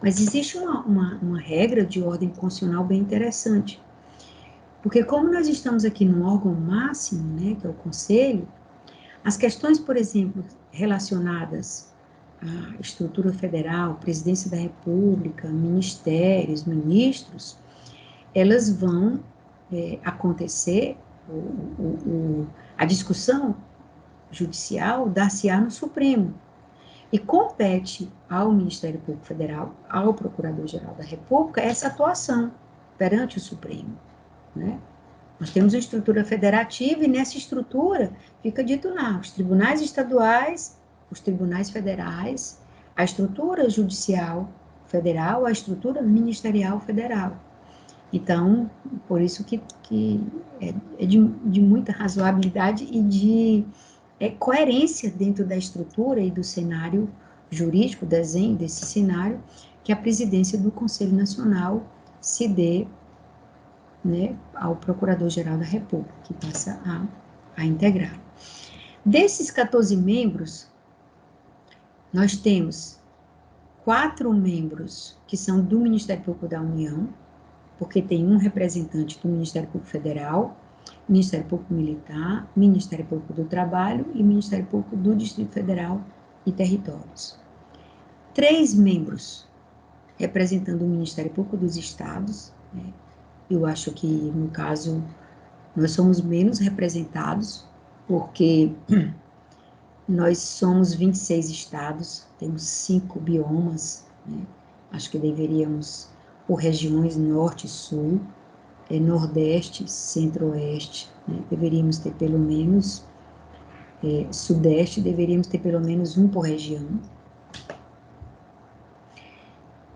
[SPEAKER 1] Mas existe uma regra de ordem constitucional bem interessante, porque como nós estamos aqui no órgão máximo, né, que é o Conselho, as questões, por exemplo, relacionadas à estrutura federal, presidência da República, ministérios, ministros, elas vão acontecer, a discussão judicial dar-se-á no Supremo. E compete ao Ministério Público Federal, ao Procurador-Geral da República, essa atuação perante o Supremo, né? Nós temos uma estrutura federativa e nessa estrutura fica dito lá, os tribunais estaduais, os tribunais federais, a estrutura judicial federal, a estrutura ministerial federal. Então, por isso que é de muita razoabilidade e de coerência dentro da estrutura e do cenário jurídico, desenho desse cenário, que a presidência do Conselho Nacional se dê, né, ao Procurador-Geral da República, que passa a integrar. Desses 14 membros, nós temos 4 membros que são do Ministério Público da União, porque tem um representante do Ministério Público Federal, Ministério Público Militar, Ministério Público do Trabalho e Ministério Público do Distrito Federal e Territórios. 3 membros representando o Ministério Público dos Estados, né? Eu acho que, no caso, nós somos menos representados, porque nós somos 26 estados, temos 5 biomas, né? Acho que deveríamos, por regiões norte e sul, nordeste, centro-oeste, né? Deveríamos ter pelo menos, sudeste, deveríamos ter pelo menos um por região.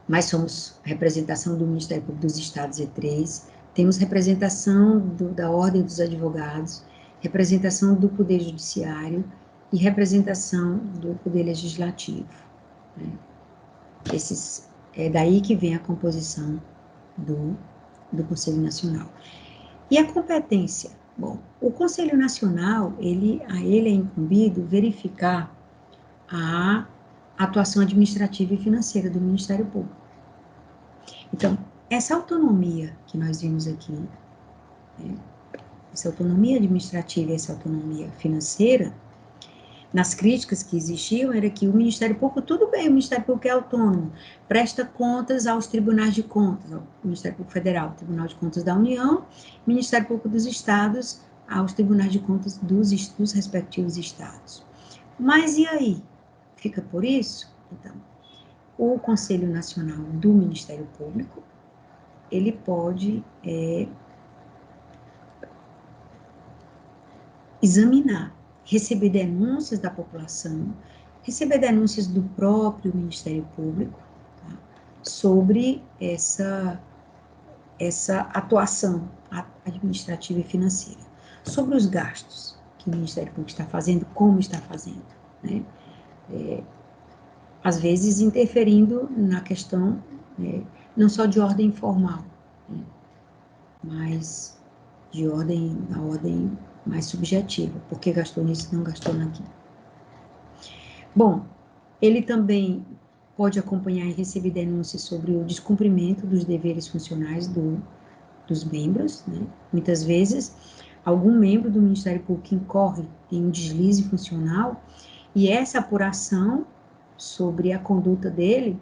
[SPEAKER 1] Mas somos representação do Ministério Público dos Estados e 3, temos representação da Ordem dos Advogados, representação do Poder Judiciário e representação do Poder Legislativo, né? É daí que vem a composição do Conselho Nacional. E a competência? Bom, o Conselho Nacional, a ele é incumbido verificar a atuação administrativa e financeira do Ministério Público. Então, essa autonomia que nós vimos aqui, né, essa autonomia administrativa e essa autonomia financeira, nas críticas que existiam, era que o Ministério Público, tudo bem, o Ministério Público é autônomo, presta contas aos tribunais de contas, ao Ministério Público Federal, Tribunal de Contas da União, Ministério Público dos Estados, aos tribunais de contas dos respectivos estados. Mas e aí? Fica por isso? Então, o Conselho Nacional do Ministério Público, ele pode examinar, receber denúncias da população, receber denúncias do próprio Ministério Público, tá, sobre essa atuação administrativa e financeira, sobre os gastos que o Ministério Público está fazendo, como está fazendo, né? Às vezes interferindo na questão, não só de ordem formal, né, mas de ordem mais subjetiva, porque gastou nisso, não gastou naquilo. Bom, ele também pode acompanhar e receber denúncias sobre o descumprimento dos deveres funcionais dos membros, né? Muitas vezes, algum membro do Ministério Público incorre em um deslize funcional e essa apuração sobre a conduta dele,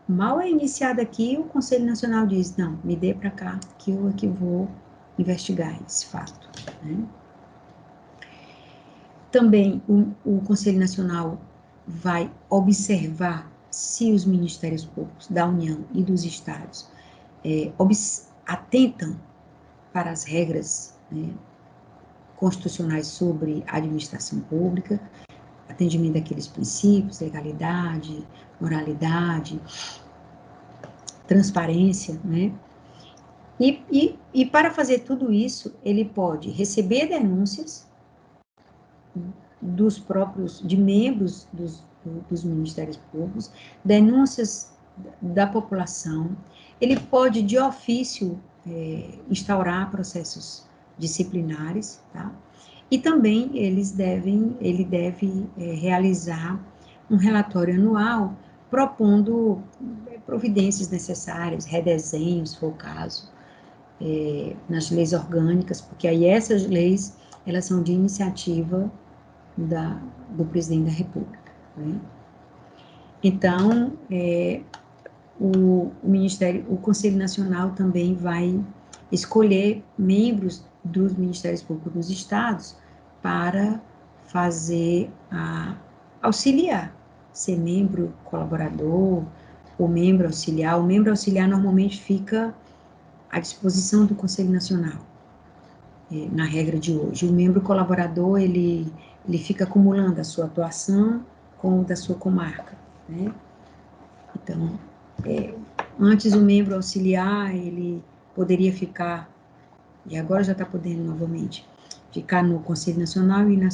[SPEAKER 1] mal é iniciada aqui, o Conselho Nacional diz, não, me dê para cá, que eu aqui vou investigar esse fato, né? Também o Conselho Nacional vai observar se os Ministérios Públicos da União e dos Estados atentam para as regras, né, constitucionais sobre a administração pública, atendimento daqueles princípios, legalidade, moralidade, transparência, né? E para fazer tudo isso, ele pode receber denúncias de membros dos Ministérios Públicos, denúncias da população, ele pode, de ofício, instaurar processos disciplinares, tá? E também ele deve realizar um relatório anual propondo providências necessárias, redesenhos, se for o caso, nas leis orgânicas, porque aí essas leis, elas são de iniciativa do presidente da República, né? Então, o Conselho Nacional também vai escolher membros dos Ministérios Públicos dos Estados para auxiliar, ser membro colaborador ou membro auxiliar. O membro auxiliar normalmente fica à disposição do Conselho Nacional, na regra de hoje. O membro colaborador, ele fica acumulando a sua atuação com o da sua comarca, né? Então, antes o membro auxiliar, ele poderia ficar, e agora já está podendo novamente, ficar no Conselho Nacional e no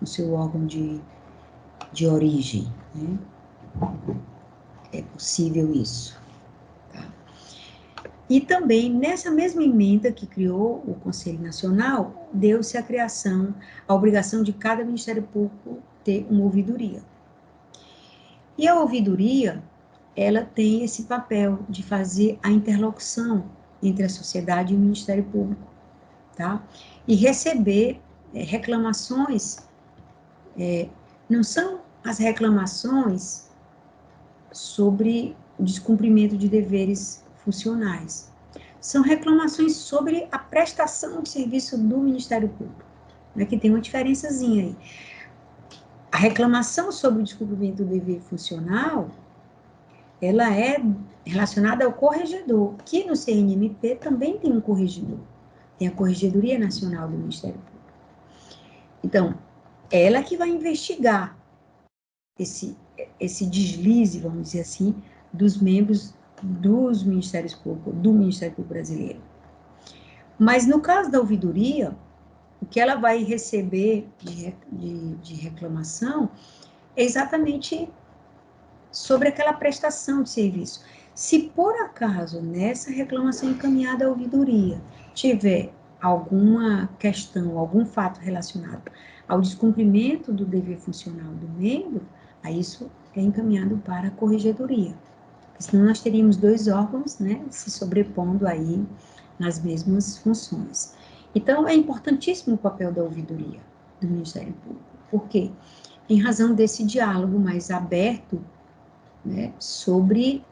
[SPEAKER 1] seu órgão de origem, né? É possível isso. Tá? E também, nessa mesma emenda que criou o Conselho Nacional, deu-se a obrigação de cada Ministério Público ter uma ouvidoria. E a ouvidoria, ela tem esse papel de fazer a interlocução entre a sociedade e o Ministério Público, tá? E receber reclamações, não são as reclamações sobre o descumprimento de deveres funcionais, são reclamações sobre a prestação de serviço do Ministério Público, né, que tem uma diferençazinha aí. A reclamação sobre o descumprimento do dever funcional, ela é relacionada ao corregedor, que no CNMP também tem um corregedor, tem a Corregedoria Nacional do Ministério Público. Então, ela que vai investigar esse deslize, vamos dizer assim, dos membros dos Ministérios Públicos, do Ministério Público Brasileiro. Mas no caso da ouvidoria, o que ela vai receber de reclamação é exatamente sobre aquela prestação de serviço. Se por acaso nessa reclamação encaminhada à ouvidoria tiver alguma questão, algum fato relacionado ao descumprimento do dever funcional do membro, aí isso é encaminhado para a corregedoria. Senão nós teríamos dois órgãos, né, se sobrepondo aí nas mesmas funções. Então, é importantíssimo o papel da ouvidoria do Ministério Público. Por quê? Em razão desse diálogo mais aberto, né, sobre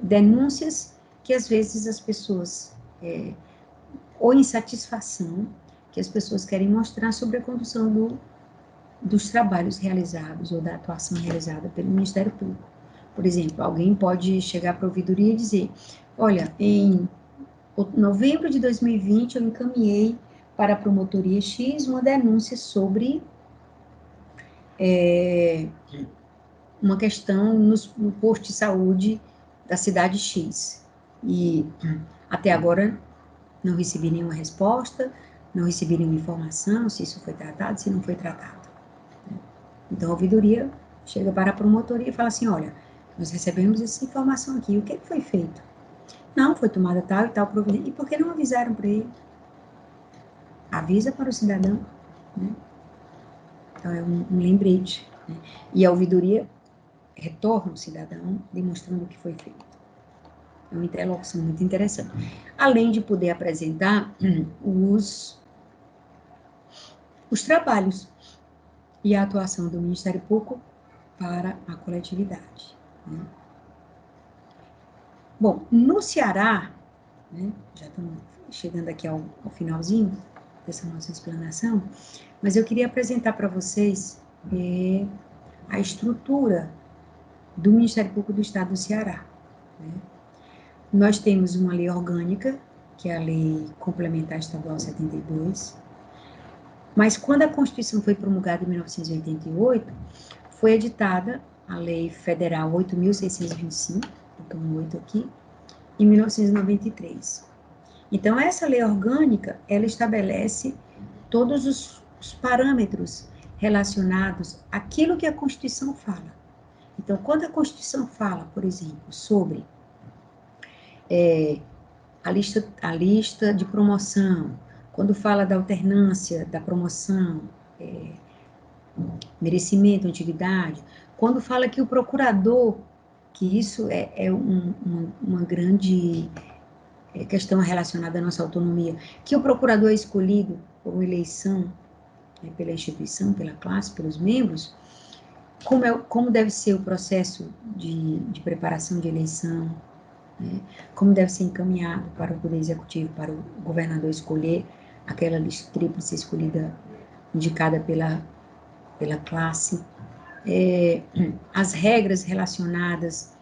[SPEAKER 1] denúncias que às vezes as pessoas, ou insatisfação que as pessoas querem mostrar sobre a condução dos trabalhos realizados ou da atuação realizada pelo Ministério Público. Por exemplo, alguém pode chegar para a ouvidoria e dizer, olha, em novembro de 2020 eu encaminhei para a promotoria X uma denúncia sobre uma questão no posto de saúde da cidade X. E até agora não recebi nenhuma resposta, não recebi nenhuma informação se isso foi tratado, se não foi tratado. Então, a ouvidoria chega para a promotoria e fala assim, olha, nós recebemos essa informação aqui, o que foi feito? Não, foi tomada tal e tal providência. E por que não avisaram para ele? Avisa para o cidadão, né? Então, é um lembrete, né? E a ouvidoria retorna ao cidadão demonstrando o que foi feito. É uma interlocução muito interessante. Além de poder apresentar os trabalhos e a atuação do Ministério Público para a coletividade, né? Bom, no Ceará, né, já estamos chegando aqui ao finalzinho dessa nossa explanação, mas eu queria apresentar para vocês a estrutura do Ministério Público do Estado do Ceará, né? Nós temos uma lei orgânica, que é a Lei Complementar Estadual 72, mas quando a Constituição foi promulgada em 1988, foi editada a Lei Federal 8.625, botou um 8 aqui, em 1993. Então, essa lei orgânica, ela estabelece todos os parâmetros relacionados àquilo que a Constituição fala. Então, quando a Constituição fala, por exemplo, sobre a lista de promoção, quando fala da alternância da promoção, merecimento, antiguidade, quando fala que o procurador, que isso é uma grande questão relacionada à nossa autonomia, que o procurador é escolhido por eleição, né, pela instituição, pela classe, pelos membros, como deve ser o processo de preparação de eleição, né, como deve ser encaminhado para o Poder Executivo, para o governador escolher aquela lista tríplice escolhida, indicada pela classe, as regras relacionadas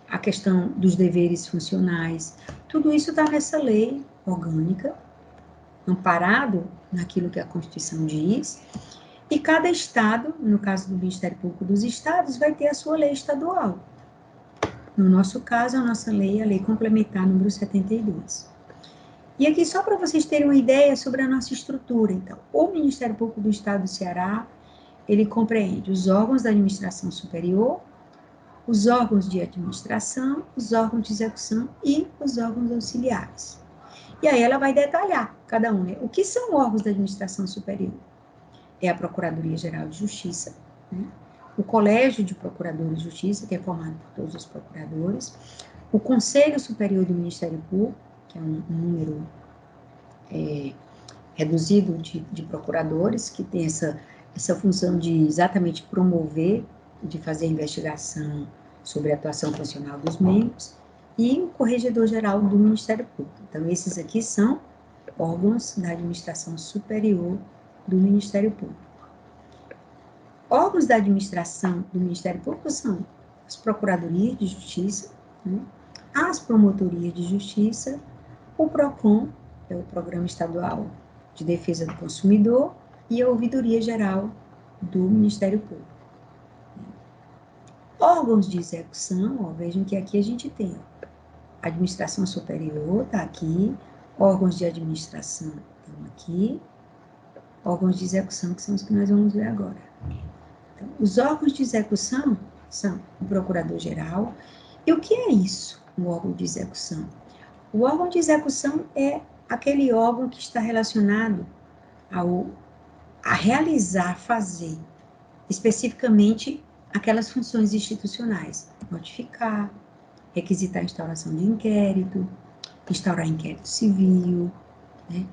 [SPEAKER 1] à questão dos deveres funcionais, tudo isso está nessa lei orgânica, amparado naquilo que a Constituição diz, e cada estado, no caso do Ministério Público dos Estados, vai ter a sua lei estadual. No nosso caso, a nossa lei é a Lei Complementar número 72. E aqui, só para vocês terem uma ideia sobre a nossa estrutura, então, o Ministério Público do Estado do Ceará, ele compreende os órgãos da administração superior, os órgãos de administração, os órgãos de execução e os órgãos auxiliares. E aí ela vai detalhar cada um, né? O que são órgãos da administração superior? É a Procuradoria-Geral de Justiça, né? O Colégio de Procuradores de Justiça, que é formado por todos os procuradores, o Conselho Superior do Ministério Público, que é um número reduzido de procuradores, que tem essa função de exatamente promover, de fazer a investigação sobre a atuação funcional dos membros, e o Corregedor-Geral do Ministério Público. Então, esses aqui são órgãos da administração superior do Ministério Público. Órgãos da administração do Ministério Público são as Procuradorias de Justiça, né, as Promotorias de Justiça, o PROCON, que é o Programa Estadual de Defesa do Consumidor, e a Ouvidoria Geral do Ministério Público. Órgãos de execução, ó, vejam que aqui a gente tem a administração superior, está aqui, órgãos de administração estão aqui, órgãos de execução, que são os que nós vamos ver agora. Então, os órgãos de execução são o Procurador-Geral. E o que é isso, o órgão de execução? O órgão de execução é aquele órgão que está relacionado a realizar, fazer, especificamente aquelas funções institucionais, notificar, requisitar a instauração de inquérito, instaurar inquérito civil, né,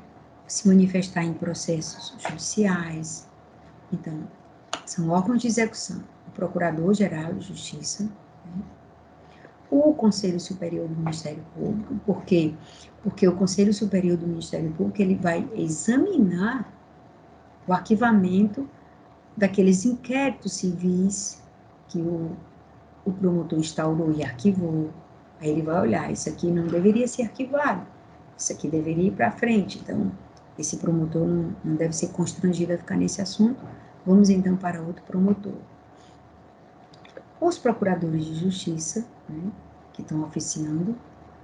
[SPEAKER 1] se manifestar em processos judiciais. Então, são órgãos de execução, o Procurador-Geral de Justiça, né, o Conselho Superior do Ministério Público. Por quê? Porque o Conselho Superior do Ministério Público, ele vai examinar o arquivamento daqueles inquéritos civis que o promotor instaurou e arquivou. Aí ele vai olhar, isso aqui não deveria ser arquivado, isso aqui deveria ir para frente, então esse promotor não deve ser constrangido a ficar nesse assunto, vamos então para outro promotor. Os procuradores de justiça, né, que estão oficiando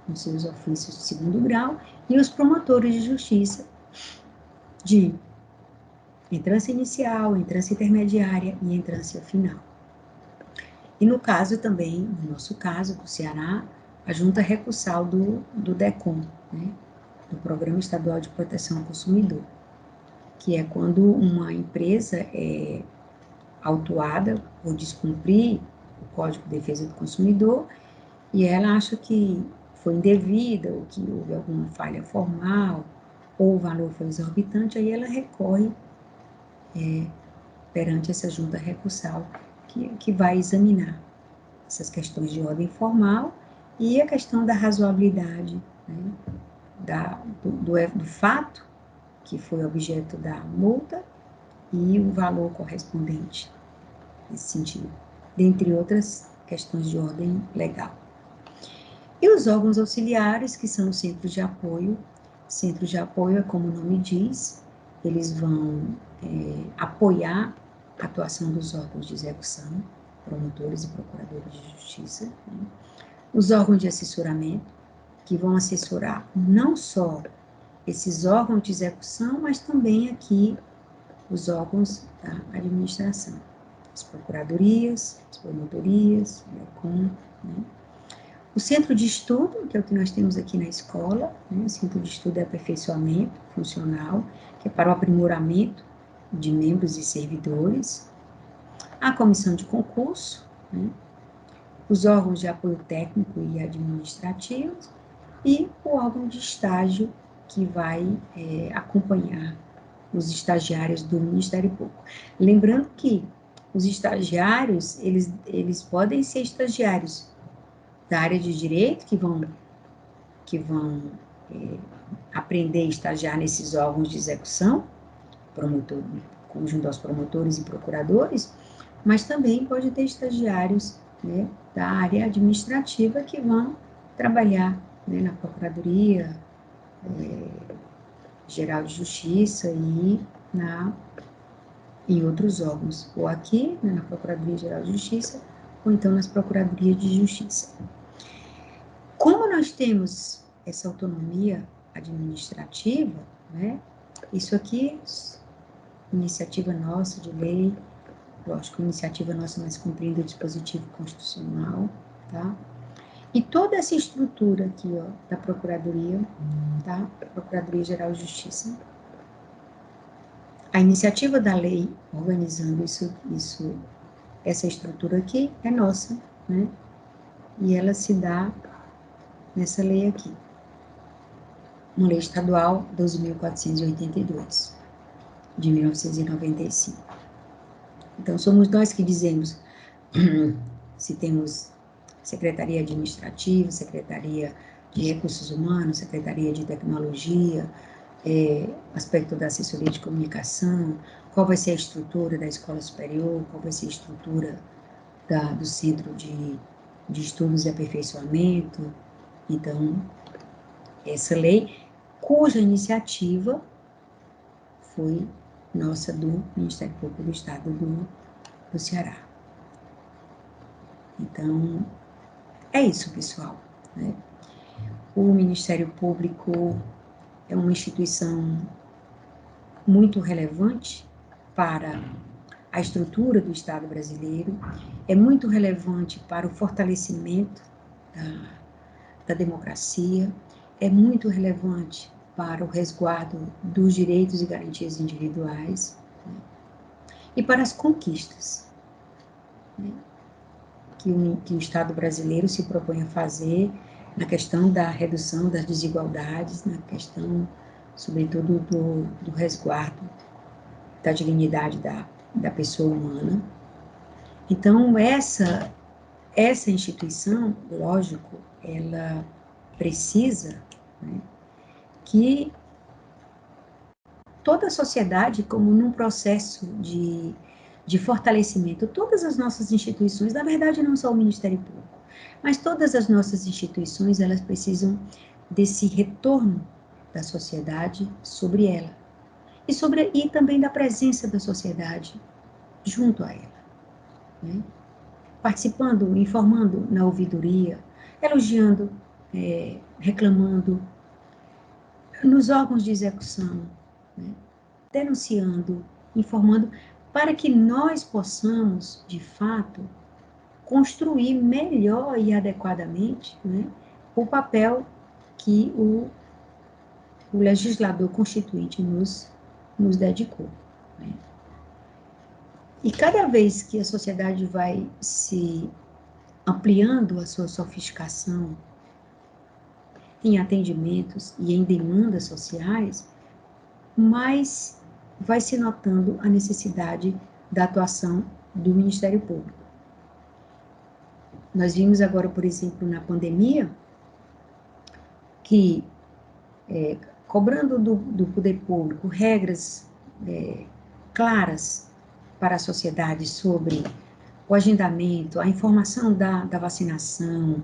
[SPEAKER 1] com seus ofícios de segundo grau, e os promotores de justiça de entrância inicial, entrância intermediária e entrância final. E no caso também, no nosso caso, do Ceará, a junta recursal do DECOM, né, do Programa Estadual de Proteção ao Consumidor, que é quando uma empresa é autuada por descumprir o Código de Defesa do Consumidor e ela acha que foi indevida, ou que houve alguma falha formal, ou o valor foi exorbitante, aí ela recorre perante essa junta recursal, que vai examinar essas questões de ordem formal e a questão da razoabilidade, né, do fato que foi objeto da multa e o valor correspondente nesse sentido, dentre outras questões de ordem legal. E os órgãos auxiliares, que são os centros de apoio. Centros de apoio, é como o nome diz, eles vão apoiar a atuação dos órgãos de execução, promotores e procuradores de justiça, né? Os órgãos de assessoramento, que vão assessorar não só esses órgãos de execução, mas também aqui os órgãos da administração, as procuradorias, as promotorias, o DECOM, né? O centro de estudo, que é o que nós temos aqui na escola, né? O centro de estudo é aperfeiçoamento funcional, que é para o aprimoramento de membros e servidores. A comissão de concurso, né? Os órgãos de apoio técnico e administrativo, e o órgão de estágio, que vai acompanhar os estagiários do Ministério Público. Lembrando que os estagiários, eles podem ser estagiários da área de direito, que vão aprender a estagiar nesses órgãos de execução, junto aos promotores e procuradores, mas também pode ter estagiários, né, da área administrativa que vão trabalhar, né, na Procuradoria Geral de Justiça e em outros órgãos, ou aqui, né, na Procuradoria Geral de Justiça, ou então nas Procuradorias de Justiça. Como nós temos essa autonomia administrativa, né, isso aqui, iniciativa nossa de lei, lógico, iniciativa nossa, mas cumprindo o dispositivo constitucional, tá? E toda essa estrutura aqui, ó, da Procuradoria, tá? Procuradoria Geral de Justiça, a iniciativa da lei organizando essa estrutura aqui é nossa, né? E ela se dá nessa lei aqui, uma lei estadual 12.482, de 1995. Então, somos nós que dizemos se temos Secretaria Administrativa, Secretaria de Recursos Humanos, Secretaria de Tecnologia, aspecto da assessoria de comunicação, qual vai ser a estrutura da escola superior, qual vai ser a estrutura do Centro de Estudos e Aperfeiçoamento. Então, essa lei, cuja iniciativa foi nossa do Ministério Público do Estado do Ceará. Então, é isso, pessoal, né? O Ministério Público é uma instituição muito relevante para a estrutura do Estado brasileiro, é muito relevante para o fortalecimento da democracia, é muito relevante para o resguardo dos direitos e garantias individuais, né, e para as conquistas, né, que o Estado brasileiro se propõe a fazer na questão da redução das desigualdades, na questão, sobretudo, do resguardo da dignidade da pessoa humana. Então, essa instituição, lógico, ela precisa, né, que toda a sociedade, como num processo de fortalecimento, todas as nossas instituições, na verdade não só o Ministério Público, mas todas as nossas instituições, elas precisam desse retorno da sociedade sobre ela, e também da presença da sociedade junto a ela, né? Participando, informando na ouvidoria, elogiando, reclamando, nos órgãos de execução, né? Denunciando, informando, para que nós possamos, de fato, construir melhor e adequadamente, né, o papel que o legislador constituinte nos dedicou, né? E cada vez que a sociedade vai se ampliando a sua sofisticação em atendimentos e em demandas sociais, mais vai se notando a necessidade da atuação do Ministério Público. Nós vimos agora, por exemplo, na pandemia, que cobrando do poder público regras claras para a sociedade sobre o agendamento, a informação da vacinação,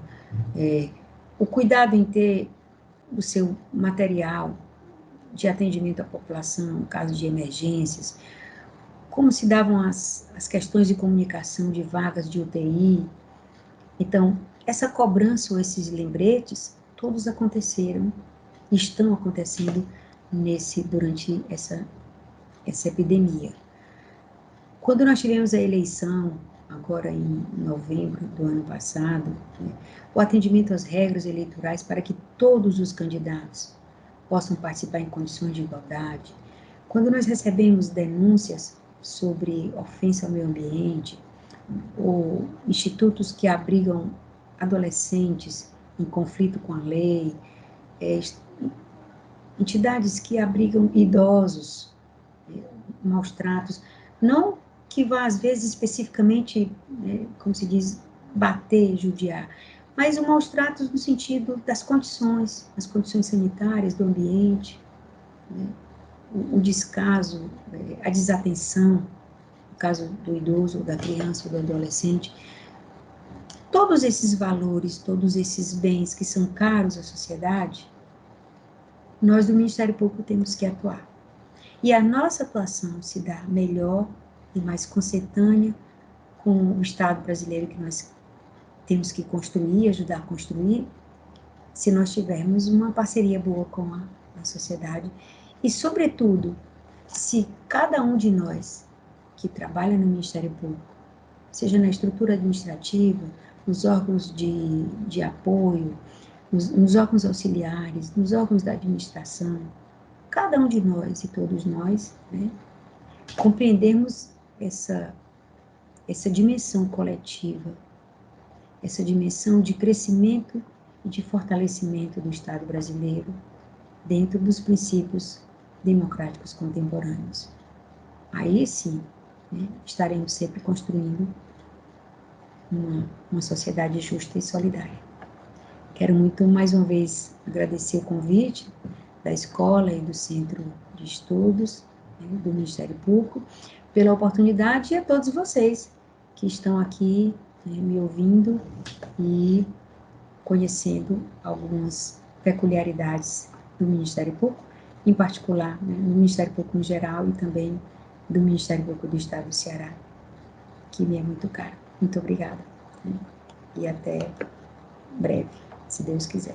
[SPEAKER 1] o cuidado em ter o seu material de atendimento à população, no caso de emergências, como se davam as questões de comunicação de vagas de UTI. Então, essa cobrança ou esses lembretes, todos aconteceram, estão acontecendo durante essa epidemia. Quando nós tivemos a eleição, agora em novembro do ano passado, né, o atendimento às regras eleitorais para que todos os candidatos possam participar em condições de igualdade. Quando nós recebemos denúncias sobre ofensa ao meio ambiente, ou institutos que abrigam adolescentes em conflito com a lei, entidades que abrigam idosos, maus tratos, não que vá, às vezes, especificamente, como se diz, bater, judiar, mas o maus tratos no sentido das condições, as condições sanitárias, do ambiente, né, o descaso, a desatenção, caso do idoso, ou da criança, ou do adolescente, todos esses valores, todos esses bens que são caros à sociedade, nós do Ministério Público temos que atuar. E a nossa atuação se dá melhor e mais consentânea com o Estado brasileiro que nós temos que construir, ajudar a construir, se nós tivermos uma parceria boa com a sociedade e, sobretudo, se cada um de nós que trabalha no Ministério Público, seja na estrutura administrativa, nos órgãos de apoio, nos órgãos auxiliares, nos órgãos da administração, cada um de nós e todos nós, né, compreendemos essa dimensão coletiva, essa dimensão de crescimento e de fortalecimento do Estado brasileiro dentro dos princípios democráticos contemporâneos. Aí sim, né, estaremos sempre construindo uma sociedade justa e solidária. Quero muito, mais uma vez, agradecer o convite da escola e do Centro de Estudos, né, do Ministério Público, pela oportunidade, e a todos vocês que estão aqui, né, me ouvindo e conhecendo algumas peculiaridades do Ministério Público, em particular, né, do Ministério Público em geral e também do Ministério Público do Estado do Ceará, que me é muito caro. Muito obrigada, né, e até breve, se Deus quiser.